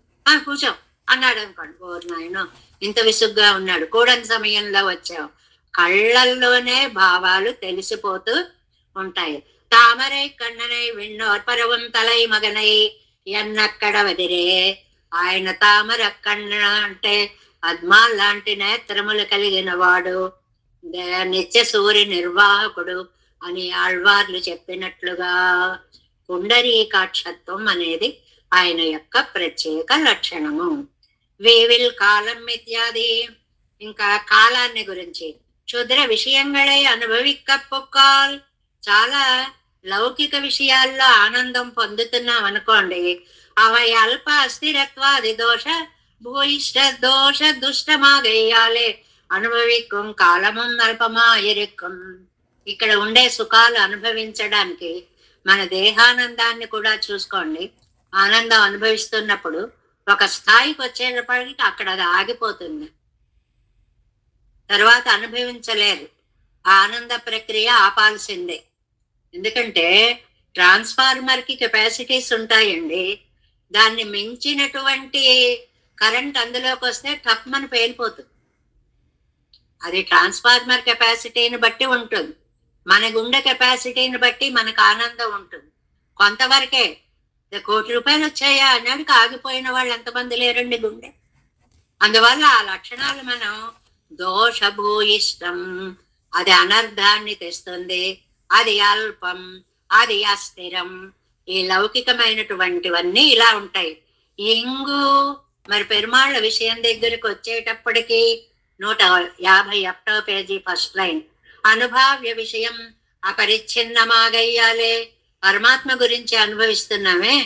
[SPEAKER 1] కూర్చో అన్నాడు అనుకోండి, ఓ నాయనో ఇంత విసుగ్గా ఉన్నాడు, కూడని సమయంలో వచ్చావు. కళ్ళల్లోనే భావాలు తెలిసిపోతూ ఉంటాయి. తామరై కண்ணనై విన్నోర్ పరవం తలై మగనై ఎన్నక్కడ వదిరే. ఆయన తామర కన్న అంటే పద్మాల్ లాంటి నేత్రములు కలిగిన వాడు, నిత్య సూర్య నిర్వాహకుడు అని ఆళ్వార్లు చెప్పినట్లుగా పుండరీకాక్షత్వం అనేది ఆయన యొక్క ప్రత్యేక లక్షణము. వేవిల్ కాలం ఇత్యాది, ఇంకా కాలాన్ని గురించి క్షుద్ర విషయంగళే అనుభవిక్క పొక్కాల్. చాలా లౌకిక విషయాల్లో ఆనందం పొందుతున్నాం అనుకోండి, అవి అల్ప అస్థిరత్వాది దోష భూయిష్ట దోష దుష్టమాగయ్యాలే అనుభవిக்கும் కాలముం అల్పమా ఇరుక్కం. ఇక్కడ ఉండే సుఖాలు అనుభవించడానికి మన దేహానందాన్ని కూడా చూసుకోండి. ఆనందం అనుభవిస్తున్నప్పుడు ఒక స్థాయికి వచ్చేటప్పటికి అక్కడ అది ఆగిపోతుంది, తర్వాత అనుభవించలేరు. ఆనంద ప్రక్రియ ఆపాల్సిందే. ఎందుకంటే ట్రాన్స్ఫార్మర్ కి కెపాసిటీస్ ఉంటాయండి. దాన్ని మించినటువంటి కరెంట్ అందులోకి వస్తే టప్మని పేలిపోతుంది. అది ట్రాన్స్ఫార్మర్ కెపాసిటీని బట్టి ఉంటుంది. మన గుండె కెపాసిటీని బట్టి మనకు ఆనందం ఉంటుంది. కొంతవరకే. ₹1,00,00,000 వచ్చాయా అన్నాడికి ఆగిపోయిన వాళ్ళు ఎంతమంది లేరండి గుండె. అందువల్ల ఆ లక్షణాలు మనం దోషభూయిష్టం, అది అనర్థాన్ని తెస్తుంది, అది అల్పం, అది అస్థిరం. ఈ లౌకికమైనటువంటివన్నీ ఇలా ఉంటాయి. ఇంగు మరి పెరుమాళ్ళ విషయం దగ్గరికి వచ్చేటప్పటికి 151వ పేజీ ఫస్ట్ లైన్, అనుభావ్య విషయం అపరిచ్ఛిన్నమాగయ్యాలే. పరమాత్మ గురించి అనుభవిస్తున్నామే,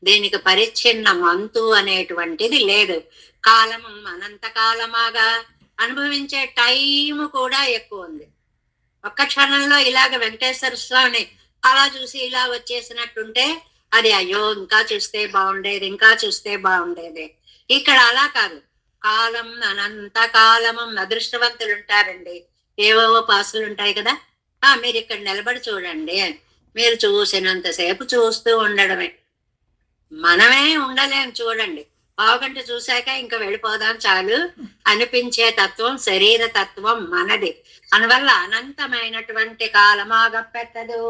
[SPEAKER 1] దీనికి పరిచ్ఛిన్నం అంతు అనేటువంటిది లేదు. కాలము అనంత కాలమాగా అనుభవించే టైము కూడా ఎక్కువ ఉంది. ఒక్క క్షణంలో ఇలాగ వెంకటేశ్వర స్వామిని అలా చూసి ఇలా వచ్చేసినట్టుంటే అది అయ్యో ఇంకా చూస్తే బాగుండేది, ఇంకా చూస్తే బాగుండేది. ఇక్కడ అలా కాదు. కాలం అనంత కాలము. అదృష్టవంతులు ఉంటారండి, ఏవేవో పాసులు ఉంటాయి కదా, మీరు ఇక్కడ నిలబడి చూడండి, మీరు చూసినంతసేపు చూస్తూ ఉండడమే. మనమే ఉండలేం చూడండి, పావుగంట చూశాక ఇంకా వెళ్ళిపోదాం చాలు అనిపించే తత్వం శరీర తత్వం మనది. అందువల్ల అనంతమైనటువంటి కాలమాగ పెట్టదు.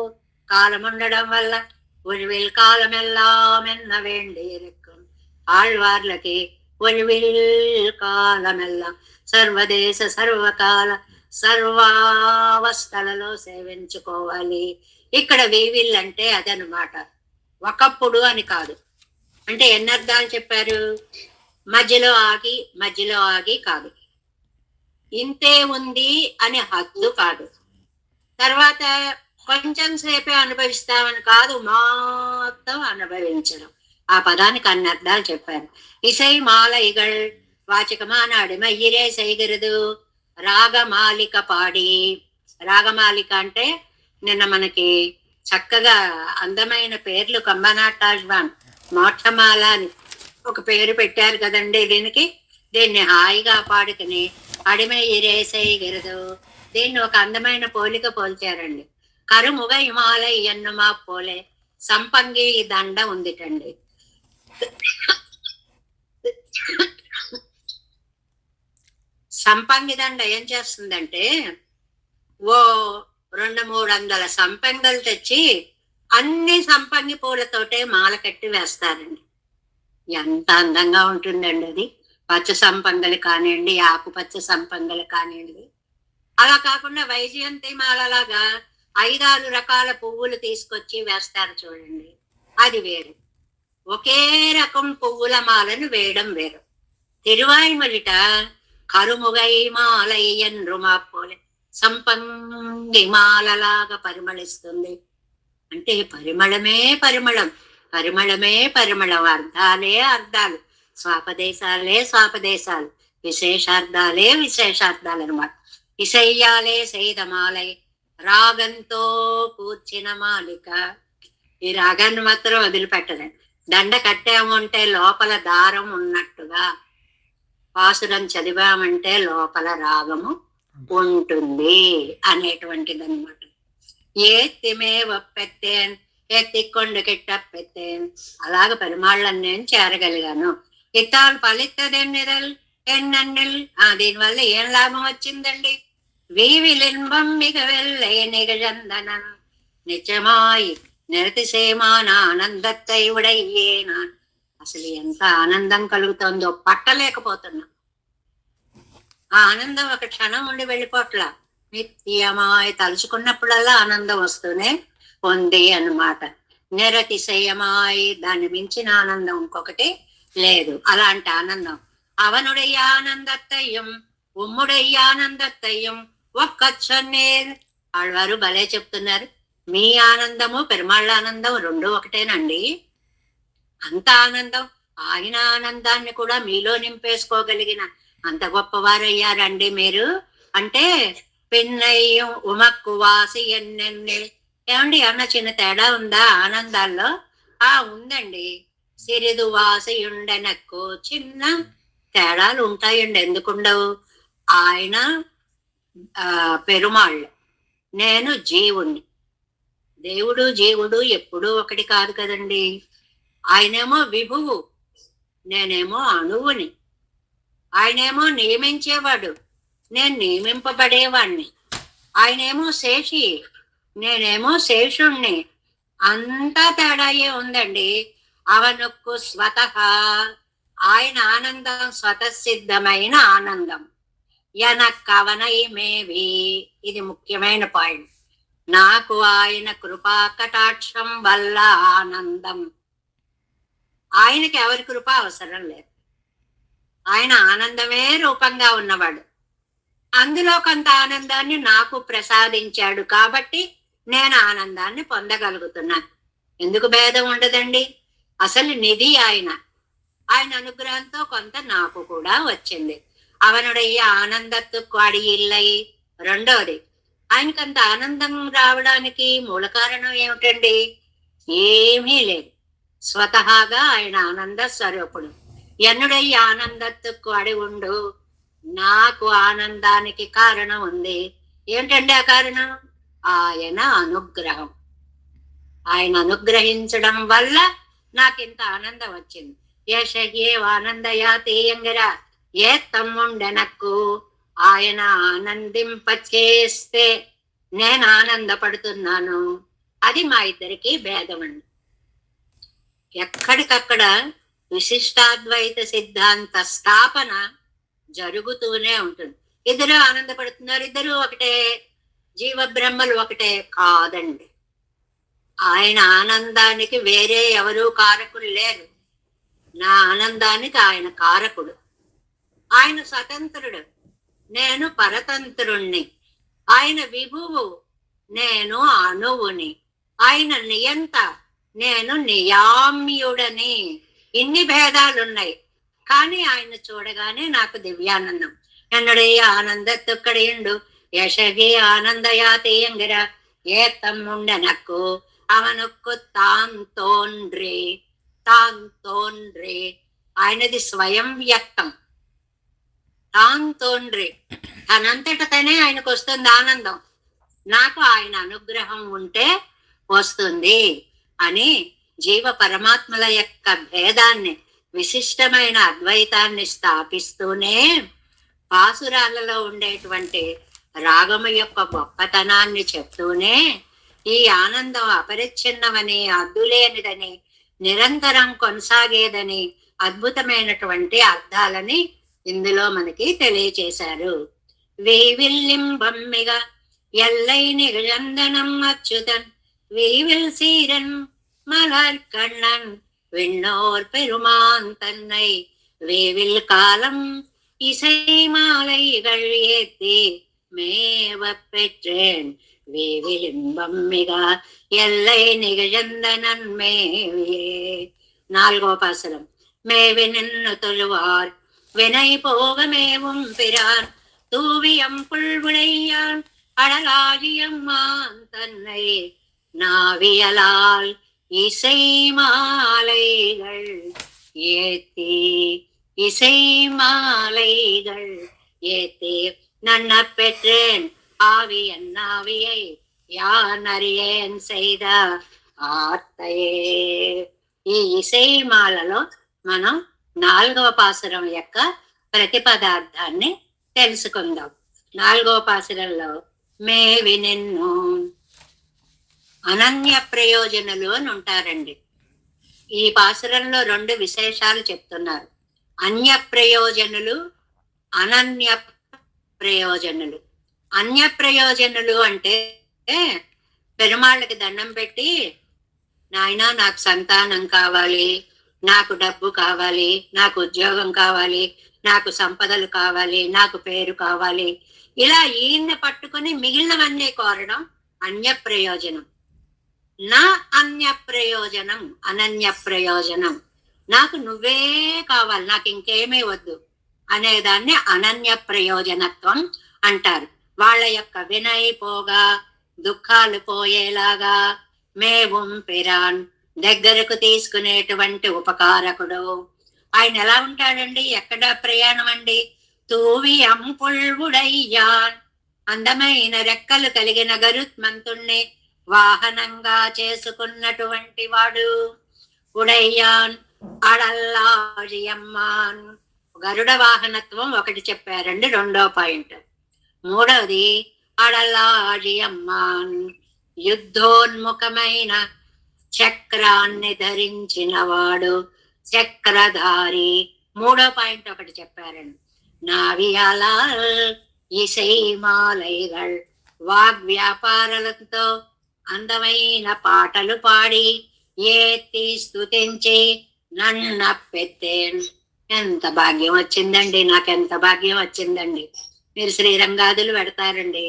[SPEAKER 1] కాలం ఉండడం వల్ల ఒలివిల్ కాలమెల్లామెన్న వేండిరుక్కుం. ఆళ్వార్లకి ఒలివిల్ కాలమెల్లా సర్వదేశ సర్వకాల సర్వావస్థలలో సేవించుకోవాలి. ఇక్కడ వీవిల్ అంటే అదనమాట, ఒకప్పుడు అని కాదు. అంటే ఎన్ని అర్థాలు చెప్పారు? మధ్యలో ఆగి కాదు, ఇంతే ఉంది అని హద్దు కాదు, తర్వాత కొంచెం సేపే అనుభవిస్తామని కాదు, మొత్తం అనుభవించడం. ఆ పదానికి అన్ని అర్థాలు చెప్పారు. ఇసై మాలైగళ్ వాచకமான అడిమ ఇరే సైగరదు రాగమాలిక పాడి. రాగమాలిక అంటే నిన్న మనకి చక్కగా అందమైన పేర్లు కమ్మనాటాజ్వాన్ మోక్షమాల అని ఒక పేరు పెట్టారు కదండి దీనికి. దీన్ని హాయిగా పాడుకుని అడిమే ఇరేసై గిరదు, దీన్ని ఒక అందమైన పోలిక పోల్చారండి. కరుముగ హిమాలయ ఎన్నుమా పోలే సంపంగి దండ ఉందిటండి. సంపంగి దండ ఏం చేస్తుందంటే, ఓ 200-300 సంపంగలు తెచ్చి అన్ని సంపంగి పూలతోటే మాల కట్టి వేస్తారండి. ఎంత అందంగా ఉంటుందండి అది. పచ్చ సంపంగలు కానివ్వండి, ఆకుపచ్చ సంపంగలు కానివ్వండి. అలా కాకుండా వైజయంతి మాలలాగా 5-6 రకాల పువ్వులు తీసుకొచ్చి వేస్తారు చూడండి, అది వేరు. ఒకే రకం పువ్వుల మాలను వేయడం వేరు. తిరువాయిమలిట కరుముగై మాలయ్యన్ రుమాపోలే సంపంగి మాలలాగా పరిమళిస్తుంది. అంటే పరిమళమే పరిమళం, పరిమళమే పరిమళం, అర్థాలే అర్థాలు, స్వాపదేశాలే స్వాపదేశాలు. విశేషార్థాలే విశేషార్థాలు అనమాట. ఇసయ్యాలే సైదమాలై రాగంతో కూర్చిన మాలిక. ఈ రాగాన్ని మాత్రం వదిలిపెట్టదండి. దండ కట్టామంటే లోపల దారం ఉన్నట్టుగా, పాసురం చదివామంటే లోపల రాగము ఉంటుంది అనేటువంటిది అనమాట. ఏత్తిమే ఒప్పెత్తేన్ ఎత్తికొండు కిట్టప్పెత్తేన్. అలాగ పెరుమాళ్ళని నేను చేరగలిగాను. ఇత్తాలు పలిత్తదెన్నిదల్ ఎన్నెన్నిల్. దీనివల్ల ఏం లాభం వచ్చిందండి? వీవిలింబం మిగ వెళ్ళే నిగజందనం నిజమాయి నిరతిసేమాన ఆనందత్తై ఉడయ్యేనా. అసలు ఎంత ఆనందం కలుగుతుందో పట్టలేకపోతున్నా. ఆ ఆనందం ఒక క్షణం ఉండి వెళ్ళిపోట్లా. నిత్యమాయ తలుచుకున్నప్పుడల్లా ఆనందం వస్తూనే ఉంది అన్నమాట. నిరతిశయమాయి, దాన్ని మించిన ఆనందం ఇంకొకటి లేదు. అలాంటి ఆనందం. అవనుడయ్య ఆనందత్తయ్యం ఉమ్ముడయ్య ఆనందత్తయ్యం ఒక్కచ్చన్నే. ఆడవారు భలే చెప్తున్నారు. మీ ఆనందము పెరుమాళ్ళ ఆనందం రెండు ఒకటేనండి. అంత ఆనందం, ఆయన ఆనందాన్ని కూడా మీలో నింపేసుకోగలిగిన అంత గొప్పవారయ్యారండి మీరు. అంటే పిన్నయ్యం ఉమక్కు వాసి ఎన్నెన్ని. ఏమండి అన్న చిన్న తేడా ఉందా ఆనందాల్లో? ఉందండి. సిరిదు వాసి ఉండెనక్కు చిన్న తేడాలు ఉంటాయండి, ఎందుకుండవు? ఆయన పెరుమాళ్ళు, నేను జీవుణ్ణి. దేవుడు జీవుడు ఎప్పుడూ ఒకటి కాదు కదండి. ఆయనేమో విభువు, నేనేమో అణువుని. ఆయనేమో నియమించేవాడు, నేను నియమింపబడేవాణ్ణి. ఆయనేమో శేషి, నేనేమో శేషుణ్ణి. అంతా తేడాయే ఉందండి. అవనుక్కు స్వతహ, ఆయన ఆనందం స్వతసిద్ధమైన ఆనందం. ఎనక్కవనై మేవి, ఇది ముఖ్యమైన పాయింట్. నాకు ఆయన కృపా కటాక్షం వల్ల ఆనందం. ఆయనకి ఎవరి కృప అవసరం లేదు. ఆయన ఆనందమే రూపంగా ఉన్నవాడు. అందులో కొంత ఆనందాన్ని నాకు ప్రసాదించాడు కాబట్టి నేను ఆనందాన్ని పొందగలుగుతున్నాను. ఎందుకు భేదం ఉండదండి? అసలు నిధి ఆయన. ఆయన అనుగ్రహంతో కొంత నాకు కూడా వచ్చింది. అవనుడయ్య ఆనందత్తుకు అడి ఇల్లై. రెండవది, ఆయనకంత ఆనందం రావడానికి మూల కారణం ఏమిటండి? ఏమీ లేదు. స్వతహాగా ఆయన ఆనంద స్వరూపుడు. ఎన్నుడయ్య ఆనందత్తుకు అడి ఉండు. నాకు ఆనందానికి కారణం ఉంది. ఏంటండి ఆ కారణం? ఆయన అనుగ్రహం. ఆయన అనుగ్రహించడం వల్ల నాకు ఇంత ఆనందం వచ్చింది. యశే ఆనందయాతీయంగరా ఏ తమ్ముండెనక్కు. ఆయన ఆనందింపచేస్తే నేను ఆనందపడుతున్నాను. అది మా ఇద్దరికి భేదం అండి. ఎక్కడికక్కడ విశిష్టాద్వైత సిద్ధాంత స్థాపన జరుగుతూనే ఉంటుంది. ఇద్దరు ఆనందపడుతున్నారు, ఇద్దరు ఒకటే, జీవ బ్రహ్మలు ఒకటే కాదండి. ఆయన ఆనందానికి వేరే ఎవరూ కారకులు లేరు. నా ఆనందానికి ఆయన కారకుడు. ఆయన స్వతంత్రుడు, నేను పరతంత్రుణ్ణి. ఆయన విభువు, నేను అణువుని. ఆయన నియంత, నేను నియామ్యుడని. ఇన్ని భేదాలున్నాయి, కానీ ఆయన చూడగానే నాకు దివ్యానందం. ఎన్నడయ్య ఆనందత్తుక్కడిండు యశగి ఆనందయాతీయంగిర ఏ తమ్ముండెనక్కు. అవనుక్కు తాన్ తోన్రే. తాన్ తోన్రే, ఆయనది స్వయం వ్యక్తం. తాన్ తోన్రే, తనంతట తనే ఆయనకు వస్తుంది ఆనందం. నాకు ఆయన అనుగ్రహం ఉంటే వస్తుంది అని జీవ పరమాత్మల యొక్క భేదాన్ని, విశిష్టమైన అద్వైతాన్ని స్థాపిస్తూనే పాసురాలలో ఉండేటువంటి రాగము యొక్క గొప్పతనాన్ని చెప్తూనే ఈ ఆనందం అపరిచ్ఛిన్నమని, అద్దులేనిదని, నిరంతరం కొనసాగేదని అద్భుతమైనటువంటి అర్థాలని ఇందులో మనకి తెలియచేశారు. వేవిల్లింబమ్మిగ ఎల్లై నిగజందనం అచ్యుతన్ వేవిల్ సీరన్ మలర్ కண்ணன் விண்ணோர் பெருமான் தன்னை வேவில் காலம் இசை மாலைகள் ஏத்தி மேவ பெற்றேன் வேவில் இன்பம் மிக எல்லை நிகழ்ந்தனன் மேவியே. 4వ పాసరం. మేవి నిన్ను తొలువార్ வினை போகமேவும் பிரான் தூவியம் புல்வுடையான் அடலாழியம்மான் தன்னை நாவியலால் இசை மாலைகள் ஏத்தி இசை மாலைகள் ஏத்தி நன்ன பெற்றேன் ஆவி அந்நாவியை யான் அறியேன் செய்த ఆర్తయే. ఈ ఇసైమాలలో మనం 4వ పాసురం యొక్క ప్రతిపదార్థాన్ని తెలుసుకుందాం. 4వ పాసురంలో మేవి నిన్ను అనన్య ప్రయోజనులు అని ఉంటారండి. ఈ పాసురంలో 2 విశేషాలు చెప్తున్నారు. అన్య ప్రయోజనులు, అనన్య ప్రయోజనులు. అన్య ప్రయోజనులు అంటే పెరుమాళ్ళకి దండం పెట్టి, నాయనా నాకు సంతానం కావాలి, నాకు డబ్బు కావాలి, నాకు ఉద్యోగం కావాలి, నాకు సంపదలు కావాలి, నాకు పేరు కావాలి, ఇలా ఈయన్ని పట్టుకుని మిగిలినవన్నీ కోరడం అన్య ప్రయోజనం. నా అన్య ప్రయోజనం అనన్య ప్రయోజనం. నాకు నువ్వే కావాలి, నాకు ఇంకేమీ వద్దు అనేదాన్ని అనన్య ప్రయోజనత్వం అంటారు. వాళ్ళ యొక్క వినయ్ పోగా దుఃఖాలు పోయేలాగా మేవుం పిరాన్ దగ్గరకు తీసుకునేటువంటి ఉపకారకుడు. ఆయన ఎలా ఉంటాడండి? ఎక్కడ ప్రయాణం అండి? తూవి అంపుల్వుడయ్యాన్, అందమైన రెక్కలు కలిగిన గరుత్మంతుణ్ణి వాహనంగా చేసుకున్నటువంటి వాడు. ఉడయ్యాన్ అడల్లాజియమ్మాన్, గరుడ వాహనత్వం ఒకటి చెప్పారండి, 2వ పాయింట్. 3వది అడలాజియమ్మాన్, యుద్ధోన్ముఖమైన చక్రాన్ని ధరించిన వాడు, చక్రధారి. 3వ పాయింట్ ఒకటి చెప్పారండి. నావియాలాల్ ఇసై మాలైగల్, వాగ్వ్యాపారాలతో అందమైన పాటలు పాడి ఏత్తి స్తుతించి నన్నప్పెత్తేన్. ఎంత భాగ్యం వచ్చిందండి, నాకెంత భాగ్యం వచ్చిందండి. మీరు శ్రీరంగాదులు పెడతారండి,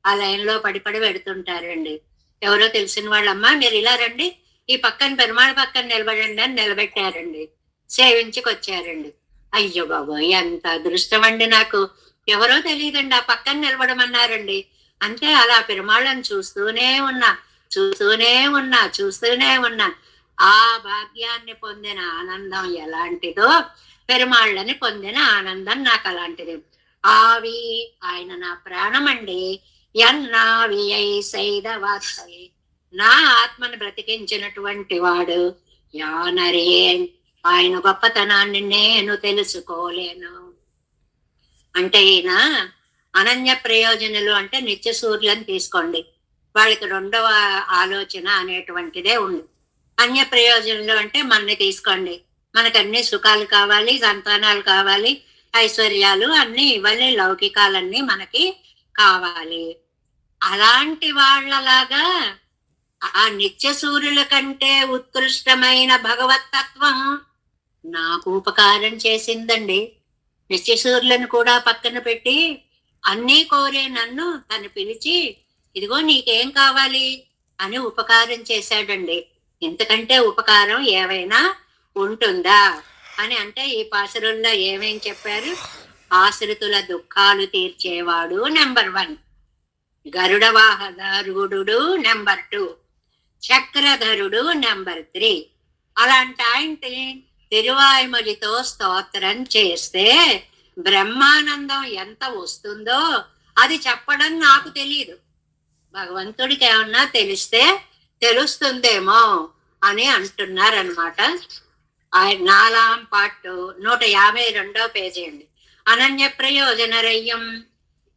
[SPEAKER 1] ఆ లైన్లో పడిపడి పెడుతుంటారండి. ఎవరో తెలిసిన వాళ్ళమ్మా మీరు ఇలా రండి, ఈ పక్కన పెరుమాళ పక్కన నిలబడండి అని నిలబెట్టారండి, సేవించుకొచ్చారండి. అయ్యో బాబు ఎంత అదృష్టం అండి నాకు. ఎవరో తెలియదండి, ఆ పక్కన నిలబడమన్నారండి. అంతే, అలా పెరుమాళ్ళని చూస్తూనే ఉన్నా. ఆ భాగ్యాన్ని పొందిన ఆనందం ఎలాంటిదో, పెరుమాళ్ళని పొందిన ఆనందం నాకు అలాంటిది. ఆవి, ఆయన నా ప్రాణం అండి. ఎన్నావియై సైదవాసై, నా ఆత్మను బ్రతికించినటువంటి వాడు. యానరేన్, ఆయన గొప్పతనాన్ని నేను తెలుసుకోలేను. అంటే ఈయన అనన్య ప్రయోజనులు అంటే నిత్య సూర్యులను తీసుకోండి, వాళ్ళకి 2వ ఆలోచన అనేటువంటిదే ఉంది. అన్య ప్రయోజనులు అంటే మనని తీసుకోండి, మనకు అన్ని సుఖాలు కావాలి, సంతానాలు కావాలి, ఐశ్వర్యాలు అన్ని ఇవన్నీ లౌకికాలన్నీ మనకి కావాలి. అలాంటి వాళ్ళలాగా ఆ నిత్య సూర్యుల కంటే ఉత్కృష్టమైన భగవతత్వం నాకు ఉపకారం చేసిందండి. నిత్య సూర్యులను కూడా పక్కన పెట్టి అన్నీ కోరే నన్ను తను పిలిచి, ఇదిగో నీకేం కావాలి అని ఉపకారం చేశాడండి. ఇంతకంటే ఉపకారం ఏవైనా ఉంటుందా అని అంటే ఈ పాసురంలో ఏమేం చెప్పారు? ఆశ్రితుల దుఃఖాలు తీర్చేవాడు నెంబర్ 1, గరుడ వాహనరుడు నెంబర్ 2, చక్రధరుడు నెంబర్ 3. అలాంటి ఆయన్ని తిరువాయుమొழிతో స్తోత్రం చేస్తే బ్రహ్మానందం ఎంత వస్తుందో అది చెప్పడం నాకు తెలియదు. భగవంతుడికి ఏమన్నా తెలిస్తే తెలుస్తుందేమో అని అంటున్నారనమాట. 4వ పార్ట్ 152వ పేజీ అండి. అనన్య ప్రయోజనరయ్యం,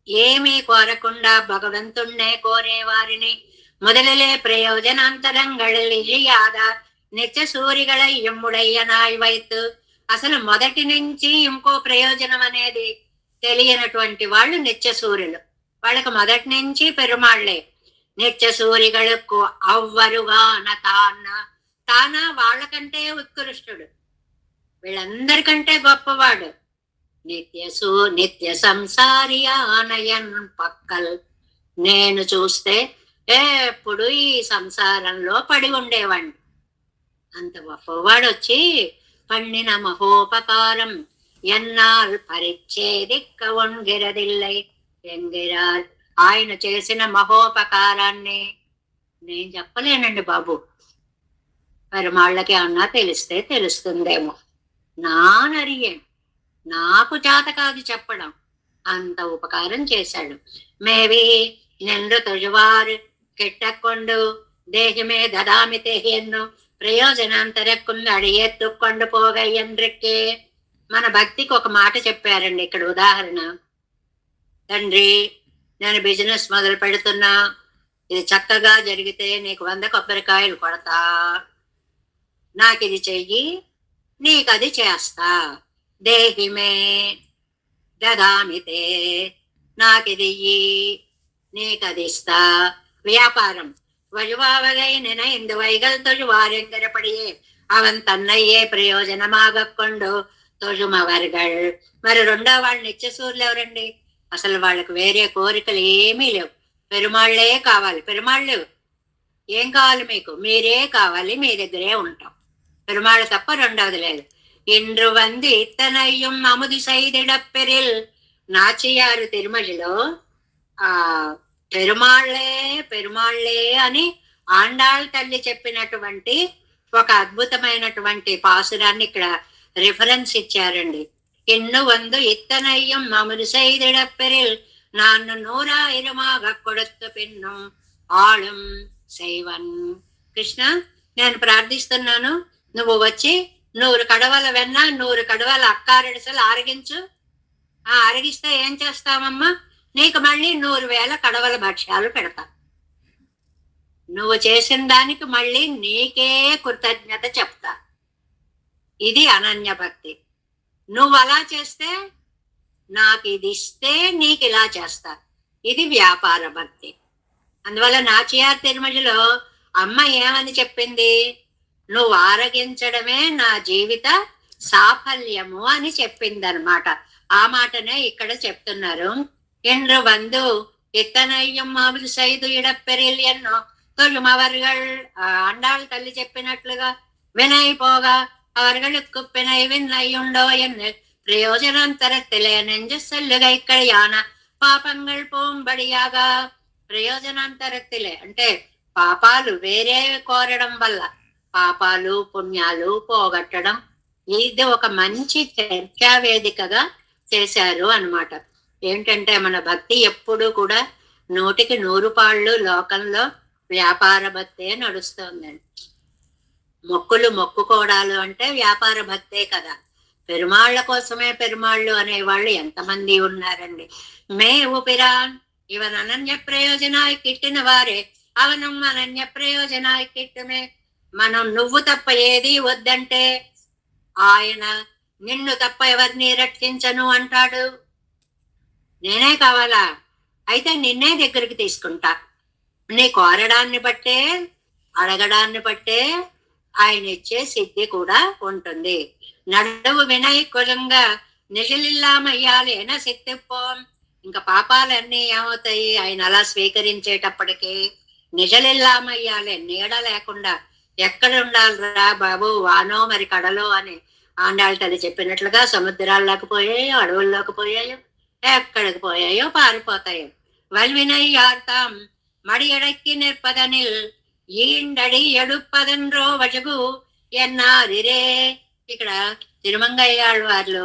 [SPEAKER 1] ఏమీ కోరకుండా భగవంతుణ్ణే కోరే వారిని முதலிலே ప్రయోజనాంతరంగళియాద నిత్య సూరిగళయ్యం ఉడయ్యనాయి వైతు. అసలు మొదటి నుంచి ఇంకో ప్రయోజనం అనేది తెలియనటువంటి వాళ్ళు నిత్య సూర్యులు. వాళ్ళకి మొదటి నుంచి పెరుమాళ్లే. నిత్య సూరిగళకు అవ్వరుగా తాన వాళ్ళకంటే ఉత్కృష్టుడు, వీళ్ళందరికంటే గొప్పవాడు. నిత్య సంసారియానయన్ పక్కల్, నేను చూస్తే ఎప్పుడు ఈ సంసారంలో పడి ఉండేవాడిని. అంత గొప్పవాడు వచ్చి పండిన మహోపకారం ఎన్నాల్ పరిచ్ఛేదిక్క ఒంగిరదిల్లై ఎంగిరాల్. ఆయన చేసిన మహోపకారాన్ని నేను చెప్పలేనండి బాబు. పెరుమాళ్ళకి అన్నా తెలిస్తే తెలుస్తుందేమో. నానరియన్ నాకు చేత కాదు చెప్పడం, అంత ఉపకారం చేశాడు. మేవి నిండు తుజువారు కెట్టకొండు దేహమే దదామితే ఎన్ను ప్రయోజనాంతరక్కుంది అడియెత్తుకొండు పోగయ్యండ్రికే. మన భక్తికి ఒక మాట చెప్పారండి ఇక్కడ ఉదాహరణ. తండ్రి, నేను బిజినెస్ మొదలు పెడుతున్నా, ఇది చక్కగా జరిగితే నీకు 100 కొబ్బరికాయలు కొడతా, నాకు ఇది చెయ్యి, నీకు అది చేస్తా. దేహిమే దదామితే, నాకిది నీకది ఇస్తా. వ్యాపారం వజువావగై నినైందు వైగల్ తొజువారెంగరపడియే అవన్ తన్నయ్యే ప్రయోజనమాగక్కొండు తొజుమవర్గల్. మరి రెండో వాళ్ళు నిత్యసూరులు ఎవరండి? అసలు వాళ్ళకి వేరే కోరికలు ఏమీ లేవు, పెరుమాళ్లే కావాలి. పెరుమాళ్ళు ఏం కావాలి మీకు? మీరే కావాలి, మీ దగ్గరే ఉంటాం. పెరుమాళ్ళు తప్ప రెండవది లేదు. ఇండ్రు వంది ఇత్తనయ్యం అముది సైదిడప్పెరిల్. నాచియారు తిరుమలలో ఆ పెరుమాళ్లే పెరుమాళ్లే అని ఆండాళ్ తల్లి చెప్పినటువంటి ఒక అద్భుతమైనటువంటి పాసురాన్ని ఇక్కడ రిఫరెన్స్ ఇచ్చారండి. ఇన్ను వందు ఇత్తనయ్యం అముది సైదిడప్పెరిల్ నాన్ను 100,000 కొడుతు పిన్ను ఆళం శైవన్. కృష్ణ, నేను ప్రార్థిస్తున్నాను, నువ్వు వచ్చి 100 కడవల వెన్న 100 కడవల అక్కారెడసలు ఆరగించు. అరగిస్తే ఏం చేస్తావమ్మా? నీకు మళ్ళీ 100,000 కడవల భక్ష్యాలు పెడతా. నువ్వు చేసిన దానికి మళ్ళీ నీకే కృతజ్ఞత చెప్తా. ఇది అనన్య భక్తి. నువ్వు అలా చేస్తే నాకు ఇది ఇస్తే నీకు ఇలా చేస్తా. ఇది వ్యాపార భక్తి. అందువల్ల నాచియార్ తిరుమలలో అమ్మ ఏమని చెప్పింది? నువ్వు ఆరగించడమే నా జీవిత సాఫల్యము అని చెప్పింది అనమాట. ఆ మాటనే ఇక్కడ చెప్తున్నారు. ఎండ్రు బంధు ఇత్తనయ్యం మామిడి సైదు ఇడప్పెరిల్ ఎన్నో తొలుమవర్గల్. అండాళ్ళు తల్లి చెప్పినట్లుగా వినైపోగా அவர்களுக்கு பிணை விண்ணையுண்டோ என்ன பிரயோஜனம் தரத்திலே நெஞ்சு செல்லுக ఇక్కడ యాన పాపంగల్ పోంబడియాగా. ప్రయోజనాంతరత్తిలే అంటే పాపాలు వేరే కోరడం వల్ల పాపాలు పుణ్యాలు పోగొట్టడం. ఇది ఒక మంచి చర్చా వేదికగా చేశారు అన్నమాట. ఏంటంటే మన భక్తి ఎప్పుడు కూడా 100కి 100 పాళ్ళు లోకంలో వ్యాపార భక్తే నడుస్తుందండి. మొక్కులు మొక్కుకోవడాలు అంటే వ్యాపార భక్తే కదా. పెరుమాళ్ల కోసమే పెరుమాళ్ళు అనేవాళ్ళు ఎంతమంది ఉన్నారండి. మే ఊపిరాన్ ఇవన్ అనన్య ప్రయోజనాయి కిట్టిన వారే అవనం అనన్య ప్రయోజనాయి కిట్టమే. మనం నువ్వు తప్ప ఏది వద్దంటే ఆయన నిన్ను తప్ప ఎవరిని రక్షించను అంటాడు. నేనే కావాలా? అయితే నిన్నే దగ్గరికి తీసుకుంటా. నీ కోరడాన్ని బట్టే అడగడాన్ని బట్టే ఆయన ఇచ్చే సిద్ధి కూడా ఉంటుంది. నడువు వినయ్ కులంగా నిజలిల్లామయ్యాలేన శక్తిపోం. ఇంకా పాపాలన్నీ ఏమవుతాయి? ఆయన అలా స్వీకరించేటప్పటికి నిజలిల్లామయ్యాలే, నీడ లేకుండా ఎక్కడ ఉండాలిరా బాబు, వానో మరి కడలో అని ఆండాళ్ళ తల్లి చెప్పినట్లుగా సముద్రాల్లోకి పోయాయో అడవుల్లోకి పోయాయో ఎక్కడికి పోయాయో పారిపోతాయో. వల్వినై యార్తాం మడి ఎడక్కి నిర్పదనిల్ ఈండడి ఎడుపదన్రో వజగు ఎన్నారిరే. ఇక్కడ తిరుమంగయ్యాళ్ళ వారిలో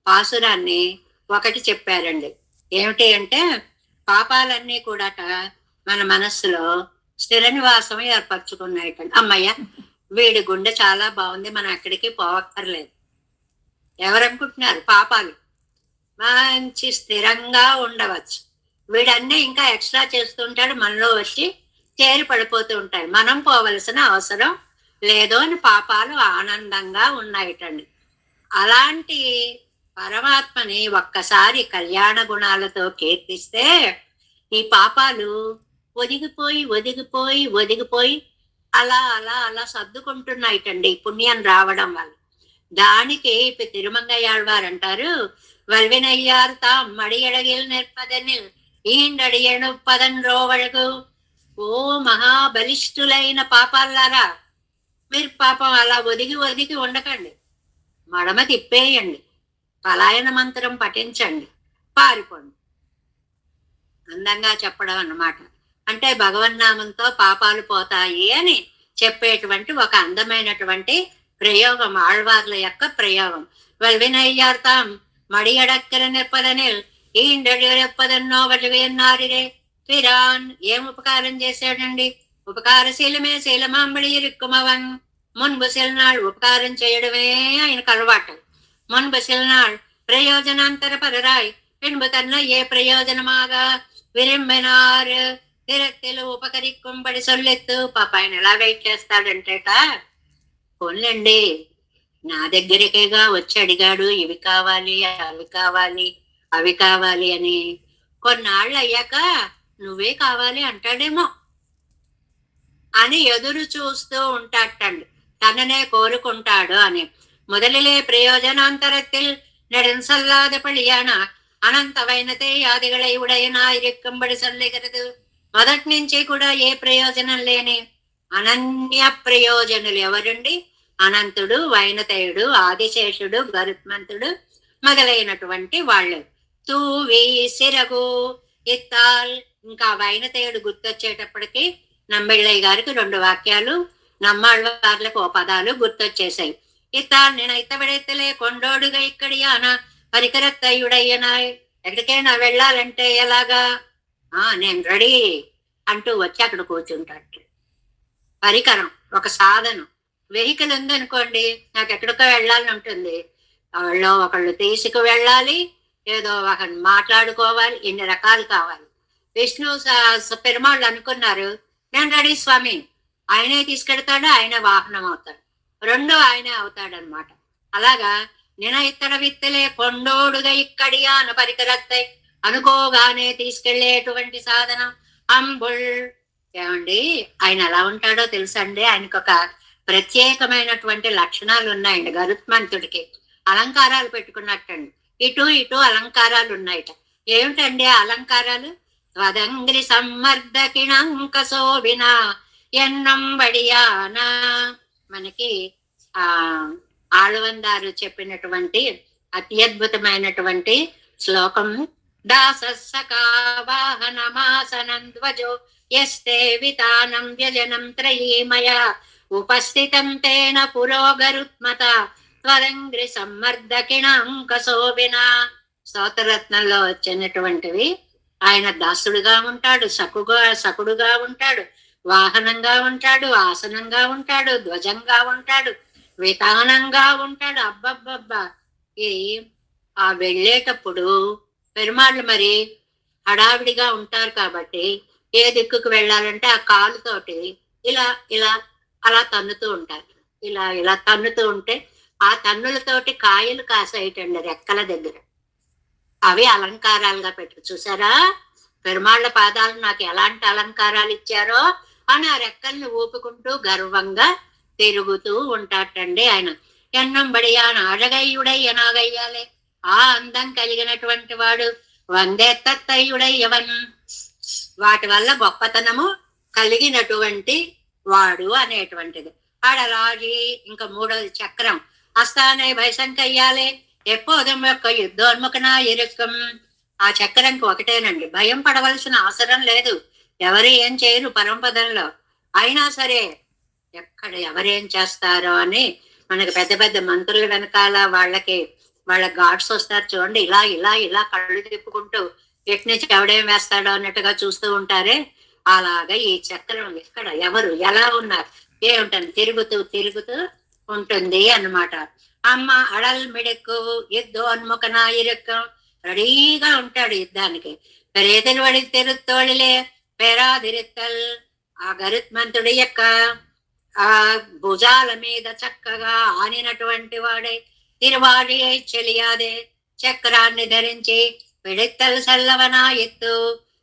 [SPEAKER 1] పాసురాన్ని ఒకటి చెప్పారండి. ఏమిటి అంటే పాపాలన్నీ కూడా మన మనస్సులో స్థిర నివాసం ఏర్పరచుకున్నాయి. అమ్మయ్య, వీడి గుండె చాలా బాగుంది, మనం ఎక్కడికి పోవక్కర్లేదు. ఎవరనుకుంటున్నారు? పాపాలు మంచి స్థిరంగా ఉండవచ్చు. వీడన్నీ ఇంకా ఎక్స్ట్రా చేస్తుంటాడు, మనలో వచ్చి చేరి పడిపోతూ ఉంటాయి. మనం పోవలసిన అవసరం లేదు అని పాపాలు ఆనందంగా ఉన్నాయిటండి. అలాంటి పరమాత్మని ఒక్కసారి కళ్యాణ గుణాలతో కీర్తిస్తే ఈ పాపాలు ఒదిగిపోయి ఒదిగిపోయి ఒదిగిపోయి అలా అలా అలా సర్దుకుంటున్నాయిటండి పుణ్యం రావడం వల్ల. దానికి తిరుమంగయ్యాళ్వారు అంటారు, వల్వినయ్యారు తాం మడి ఎడగిల్ నిర్పదనిల్ ఈండడి ఎణుపదన్ రోవళగు. ఓ మహాబలిష్ఠులైన పాపాలారా, మీరు పాపం అలా ఒదిగి ఒదిగి ఉండకండి, మడమ తిప్పేయండి. పలాయన మంత్రం పఠించండి, పారిపోండి. అందంగా చెప్పడం అన్నమాట. అంటే భగవన్నామంతో పాపాలు పోతాయి అని చెప్పేటువంటి ఒక అందమైనటువంటి ప్రయోగం, ఆళ్వార్ల యొక్క ప్రయోగం. వల్వినయ్యార్తాం మడియడక్కర నిற்பదనిల్ ఈండెప్పదన్నో వలువెన్నారిరే పిరాన్. ఏం ఉపకారం చేశాడండి? ఉపకారశీలమే శీలమాంబడి ఇరుక్కుమవన్. మున్పు సిల్నాள் ఉపకారం చేయడమే ఆయనకు అలవాటు. మున్పు సిల్నాள் ప్రయోజనాంతర పరరాయ్ பின்பு தன்னை ஏ பிரயோஜனமாக విరింబెనారు తిరక్తిలు ఉపకరిక్కుంబడి సొల్లెత్తు. పాప ఆయన ఎలా వెయిట్ చేస్తాడంటేట, పోన్లండి నా దగ్గరికేగా వచ్చి అడిగాడు, ఇవి కావాలి అవి కావాలి అవి కావాలి అని. కొన్నాళ్ళు అయ్యాక నువ్వే కావాలి అంటాడేమో అని ఎదురు చూస్తూ ఉంటాటండి. తననే కోరుకుంటాడు అని. முதலிலே பிரயோஜனாந்தரத்தில் நெடுஞ்சொல்லாத பழியான అనంతమైనతే యాదిகளை ఉడయనాయిరెక్కంబడి సొల్లుகிறது. మొదటి నుంచి కూడా ఏ ప్రయోజనం లేని అనన్య ప్రయోజనులు ఎవరండి? అనంతుడు, వైనతేయుడు, ఆదిశేషుడు, గరుత్మంతుడు మొదలైనటువంటి వాళ్ళు. తూవి సిరగు ఇత్తాల్. ఇంకా వైనతేయుడు గుర్తొచ్చేటప్పటికి నంబిళ్ళయ్య గారికి 2 వాక్యాలు, నమ్మాళ్ళవార్లకు ఓ పదాలు గుర్తొచ్చేసాయి. ఇత్తాల్ నేను ఇత్తబడెత్తలే కొండోడుగా ఇక్కడియానా పరికరత్తయుడయ్యనాయ్. ఎక్కడికైనా వెళ్ళాలంటే ఎలాగా? నేను రెడీ అంటూ వచ్చి అక్కడ కూర్చుంటాడు. పరికరం, ఒక సాధనం. వెహికల్ ఉందనుకోండి, నాకు ఎక్కడికో వెళ్ళాలని ఉంటుంది, వాళ్ళు ఒకళ్ళు తీసుకు వెళ్ళాలి, ఏదో ఒక మాట్లాడుకోవాలి, ఇన్ని రకాలు కావాలి. విష్ణు పెరుమాళ్ళు అనుకున్నారు, నేను రెడీ స్వామి, ఆయనే తీసుకెడతాడు, ఆయనే వాహనం అవుతాడు, 2 ఆయనే అవుతాడనమాట. అలాగా నేను ఇత్తడ విత్తలే కొండోడుగా ఇక్కడియా అన్న పరికరత్తై అనుకోగానే తీసుకెళ్లేటువంటి సాధనం అంబుల్. ఏమండి ఆయన ఎలా ఉంటాడో తెలుసండి? ఆయనకు ఒక ప్రత్యేకమైనటువంటి లక్షణాలు ఉన్నాయండి. గరుత్మంతుడికి అలంకారాలు పెట్టుకున్నట్టండి, ఇటు ఇటు అలంకారాలు ఉన్నాయట. ఏమిటండి ఆ అలంకారాలు? స్వదంగ్రి సమ్మర్దకిణంక శోభిన ఎన్నంబడియానా. మనకి ఆళ్వందారు చెప్పినటువంటి అత్యద్భుతమైనటువంటి శ్లోకం. దాసస్సకా వాహనమాసనంధ్వజో యస్తే వితానం వ్యజనం త్రయీమయ ఉపస్థితం తేన పురోగరుత్మత త్వరంగ్రి సమ్మర్దకిణంక శోభిన. స్తోత్రరత్నంలో వచ్చినటువంటివి. ఆయన దాసుడుగా ఉంటాడు, సకుడుగా ఉంటాడు, వాహనంగా ఉంటాడు, ఆసనంగా ఉంటాడు, ధ్వజంగా ఉంటాడు, వితానంగా ఉంటాడు. అబ్బబ్బబ్బా! ఈ వెళ్ళేటప్పుడు పెరుమాళ్ళు మరి హడావిడిగా ఉంటారు కాబట్టి ఏ దిక్కుకు వెళ్ళాలంటే ఆ కాలుతోటి ఇలా ఇలా అలా తన్నుతూ ఉంటారు. ఇలా ఇలా తన్నుతూ ఉంటే ఆ తన్నులతోటి కాయలు కాసేయటండి రెక్కల దగ్గర. అవి అలంకారాలుగా పెట్టు. చూసారా పెరుమాళ్ళ పాదాలు నాకు ఎలాంటి అలంకారాలు ఇచ్చారో అని ఆ రెక్కల్ని ఊపుకుంటూ గర్వంగా తిరుగుతూ ఉంటాటండి ఆయన. ఎన్నంబడియాన అழகையுடை ఎనాగయ్యాలే. ఆ అందం కలిగినటువంటి వాడు వందేత్తయ్యుడై ఎవన్. వాటి వల్ల గొప్పతనము కలిగినటువంటి వాడు అనేటువంటిది. ఆడలాగి ఇంకా 3వది చక్రం. అస్థానే భయశంకయ్యాలే ఎప్పోదం యొక్క యుద్ధోన్ముఖనా ఇరుక్కం. ఆ చక్రంకి ఒకటేనండి, భయం పడవలసిన అవసరం లేదు. ఎవరు ఏం చేయరు పరమపదంలో. అయినా సరే ఎక్కడ ఎవరేం చేస్తారో అని మనకి పెద్ద పెద్ద మంత్రుల వెనకాల వాళ్ళ గాడ్స్ వస్తారు చూడండి, ఇలా ఇలా ఇలా కళ్ళు తిప్పుకుంటూ ఎట్నుంచి ఎవడేం వేస్తాడో అన్నట్టుగా చూస్తూ ఉంటారే. అలాగా ఈ చక్రం ఎక్కడ ఎవరు ఎలా ఉన్నారు ఏమిటని తిరుగుతూ తిరుగుతూ ఉంటుంది అన్నమాట. అమ్మ అడల్ మిడెక్కు యుద్ధోన్ముఖనా ఇరుక్కం. రెడీగా ఉంటాడు యుద్ధానికి. పెరేతలు వడి తిరుత్తోళిలే పెరాదిరిత్తల్. ఆ గరుత్మంతుడి యొక్క ఆ భుజాల మీద చక్కగా ఆనినటువంటి వాడే తిరువాడి చెలియాదే చక్రాన్ని ధరించి పిడిత్తలు సల్లవనా ఎత్తు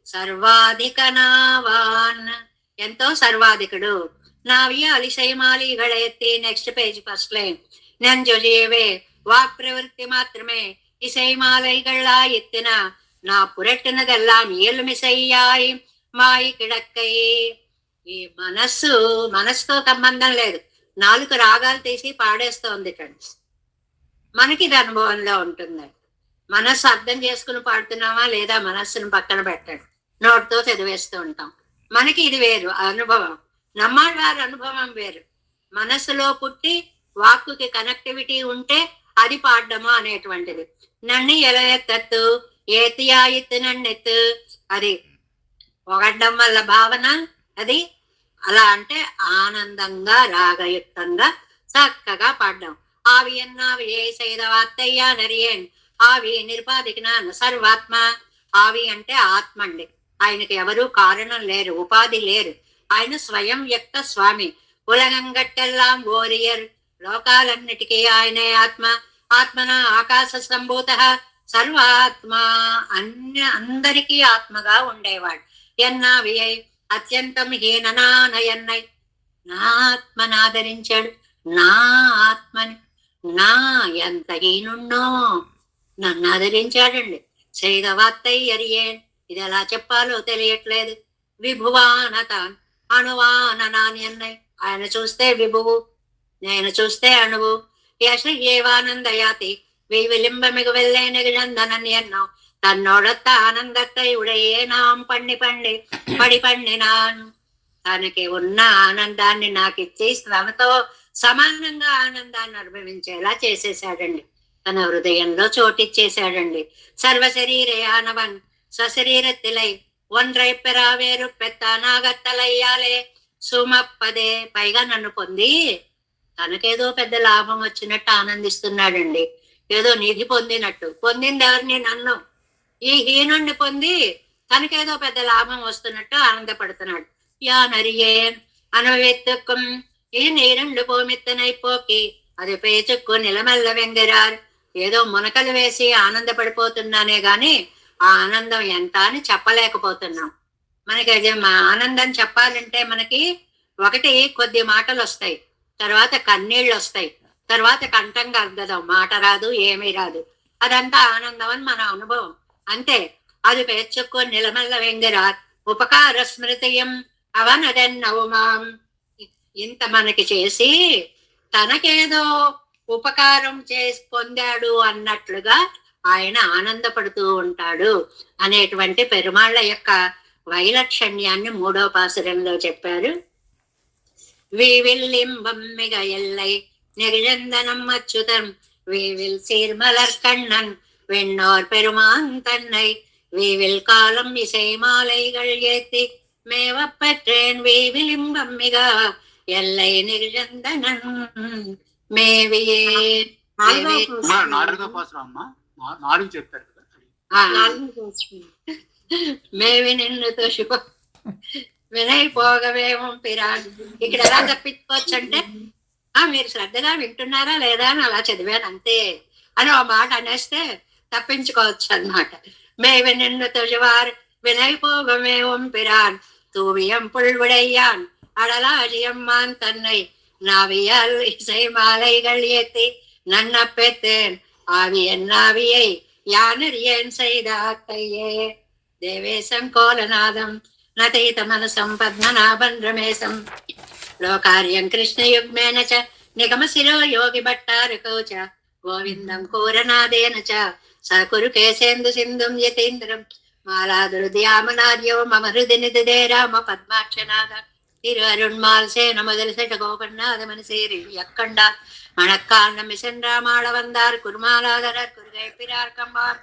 [SPEAKER 1] సర్వాధికనావాన్. ఎంతో సర్వాధికుడు. నావ్య అలిశయమాలిగళ ఎత్తి. Next page first line. నెంజుజీవే వాక్ ప్రవృత్తి మాత్రమే ఇసైమాలైగళ్ళ ఎత్తిన నా పురట్టినదెల్లాం ఏలుమిసయ్యాయి మాయి కిడక్కై. ఈ మనస్సుతో సంబంధం లేదు, 4 రాగాలు తీసి పాడేస్తోంది. మనకి ఇది అనుభవంలో ఉంటుంది. మనస్సు అర్థం చేసుకుని పాడుతున్నామా లేదా మనస్సును పక్కన పెట్టండి, నోటితో చదివేస్తూ ఉంటాం. మనకి ఇది వేరు అనుభవం. నమ్మాళ్ళ వారి అనుభవం వేరు. మనస్సులో పుట్టి వాక్కుకి కనెక్టివిటీ ఉంటే అది పాడడము అనేటువంటిది. నన్ను ఎలా ఎత్తు ఏతియా ఎత్తు నన్నెత్తు, అది పొగడ్డం వల్ల భావన. అది అలా అంటే ఆనందంగా రాగయుక్తంగా చక్కగా పాడడం. ఆవి ఎన్నావి ఏ సైదవాత్తయ్యా నరియన్ ఆవి నిర్పాదికిన సర్వాత్మ. ఆవి అంటే ఆత్మ అండి. ఆయనకి ఎవరు కారణం లేరు, ఉపాధి లేరు. ఆయన స్వయం వ్యక్త స్వామి. ఉలగంగట్టెల్లాం ఓరియర్, లోకాలన్నిటికీ ఆయనే ఆత్మ. ఆత్మన ఆకాశ సంభూత సర్వాత్మ, అందరికీ ఆత్మగా ఉండేవాడు. ఎన్నావి అత్యంతం హీననానయన్నై, నా ఆత్మను ఆదరించాడు. నా ఆత్మని, నా ఎంత హీనున్నో నన్ను ఆదరించాడండి. శ్రీధవాత్తయ్యరియే, ఇది ఎలా చెప్పాలో తెలియట్లేదు. విభువానతాన్ అణువాననాన్యన్నై, ఆయన చూస్తే విభువు, నేను చూస్తే అణువు. యశ ఏవానందయాతి విలింబమిగు వెళ్ళే నిగజందనన్యన్నో తన్నోడత్త ఆనందத்தை ఉడయే నాం పండి పండి పడి పండినాన్. తనకి ఉన్న ఆనందాన్ని నాకు ఇచ్చి తనతో సమానంగా ఆనందాన్ని అనుభవించేలా చేసేసాడండి. తన హృదయంలో చోటిచ్చేశాడండి. సర్వశరీరే ఆనవన్ స్వశరీరத்திலை ஒன்றை பெறாவேறு పెత్తానాగత్తలయ్యాలే సుమప్పదే. పైగా నన్ను పొంది తనకేదో పెద్ద లాభం వచ్చినట్టు ఆనందిస్తున్నాడండి. ఏదో నిధి పొందినట్టు. పొందింది ఎవరిని? నన్ను. ఈ హీనుణ్ణి పొంది తనకేదో పెద్ద లాభం వస్తున్నట్టు ఆనందపడుతున్నాడు. యా నరియే అనువెత్తుకుం ఈ నీరుండు పోమిత్తనైపోకి అది పేచుక్కు నిలమల్ల వెంగరారు. ఏదో మునకలు వేసి ఆనందపడిపోతున్నానే గాని ఆ ఆనందం ఎంత అని చెప్పలేకపోతున్నాం. మనకి మా ఆనందం చెప్పాలంటే మనకి ఒకటి కొద్ది మాటలు వస్తాయి, తర్వాత కన్నీళ్ళు వస్తాయి, తర్వాత కంఠం కలగదు, మాట రాదు, ఏమీ రాదు. అదంతా ఆనందం అని మన అనుభవం అంతే. అది పేర్చుకొని నిలమల్ల వెంగరార్ ఉపకార స్మృతియం అవనదన్నవుమాం. ఇంత మనకి చేసి తనకేదో ఉపకారం చేసి పొందాడు అన్నట్లుగా ఆయన ఆనందపడుతూ ఉంటాడు అనేటువంటి పెరుమాళ్ళ యొక్క వైలక్షణ్యాన్ని 3వ పాసురంలో చెప్పారు. వీవిల్లింబమ్మిగ ఎల్లై நெகிழந்தனம் அச்சுதன் வீவில் சீர்மலர் கண்ணன் வெண்ணோர் பெருமான் தன்னை வீவில் காலம் இசை மாலைகள் ஏத்தி மேவப்பற்றேன் வீவிலிம்பம் மிக எல்லை நெகிழந்தனன் మేవియే. మేవి నిన్నుతో శుభ వినయ్ పోగవేమో పిరాన్. ఇక్కడ ఎలా తప్పించుకోవచ్చు అంటే మీరు శ్రద్ధగా వింటున్నారా లేదా అని అలా చదివాను అంతే అని ఆ మాట అనేస్తే తప్పించుకోవచ్చు అన్నమాట. మేవి నిన్ను తుజవార్ వినయ్ పోగమేవం పిరాన్ తూవియం పుల్విడయ్యాన్ అడలాజియమ్మాన్ తన్నై நாவியால் இசை மாலைகள் ஏத்தி நன்ன பெத்தேன் ஆவி என்னாவியை யானர் ஏன் செய்தாக்கையே. தேவேசம் கோலநாதம் நதைத மனசம் பத்மநாபன் ரமேசம் లోకార్యం కృష్ణయుగ్మేన చ నిగమశిరో యోగి భట్టారకో చ గోవిందం కోరనాదేన చ సకురు కేసేందు సింధుం యతీంద్రం మాలాదురుద్యామనార్యో మమ హృది నిధిదే రామ పద్మాక్షనాథ திரு அருண்மால் சேன முதல் செட்ட கோபண்ணாத மனசேரி அக்கண்டா மணக்கால் நம்மி சென்றாமாள வந்தார் குருமாலாதரர் குருகை பிறார் கம்பார்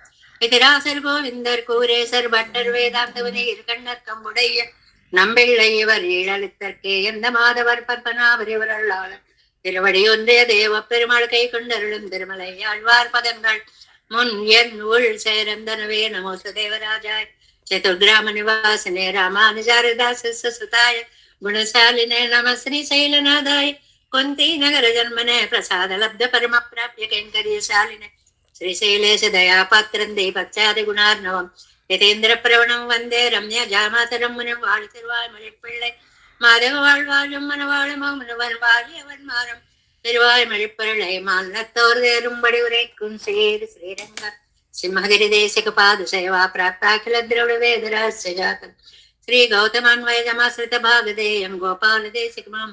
[SPEAKER 1] இதிராசர் கோவிந்தர் கூரேசர் பட்டர் வேதாந்தவனே இருக்கண்ணர் கம்புடைய நம்பிள்ளை இவர் ஈழலித்தற்கே எந்த மாதவர் பற்பனாவர் இவர் அல்லாளர் திருவடி ஒன்றிய தேவ பெருமாள் கை கொண்டருளும் திருமலை ஆழ்வார் பதங்கள் முன் என் உள் சேரந்தனவே நமோச தேவராஜாய் சதுர்கிராம நிவாசனே ராமானுஜாரதாச சுதாய గుణశాలినే నమ శ్రీ శైలనాథాయ కుంతి నగర జన్మనే ప్రసాద లబ్ధ పరమ ప్రాప్య కైంకర్యశాలినే శ్రీశైలేశ దయాపాత్రం దీపత్యాది గుణార్ణవం యతేంద్ర ప్రవణం వందే రమ్య జామాతరం ముని வாழ் திருவாய் மழிப்பிள்ளை மாதவ வாழ்வாழும் மனவாழ மௌனவன் வாழியவன் மாறம் திருவாய் மழிப்பிள்ளை மாநத்தோர் தேரும்படி உரைக்கும் ஸ்ரீ ஸ்ரீரங்க సింహగిరి దేశిక పాదు సేవా ప్రాప్తాఖిల ద్రవిడ వేద రహస్య జాతం శ్రీ గౌతమాన్వయజమాశ్రిత భాగదేయం గోపాల దేశికమాం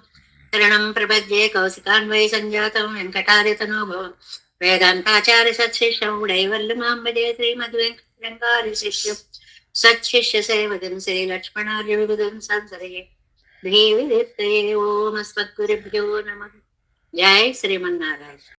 [SPEAKER 1] శరణం ప్రపద్యే కౌశికాన్వయ సంజాతం వెంకటారితనోభవం వేదాంతాచార్య సత్శిష్యం ఉడైవల్లుమాంబదే శ్రీమద్వేంకటరంగారి శిష్యం సత్శిష్య సేవదం శ్రీ లక్ష్మణార్య విబుధం సంసరయే ధీవిదీప్తయే ఓం అస్మద్గురుభ్యో నమః. జై శ్రీమన్నారాయణ.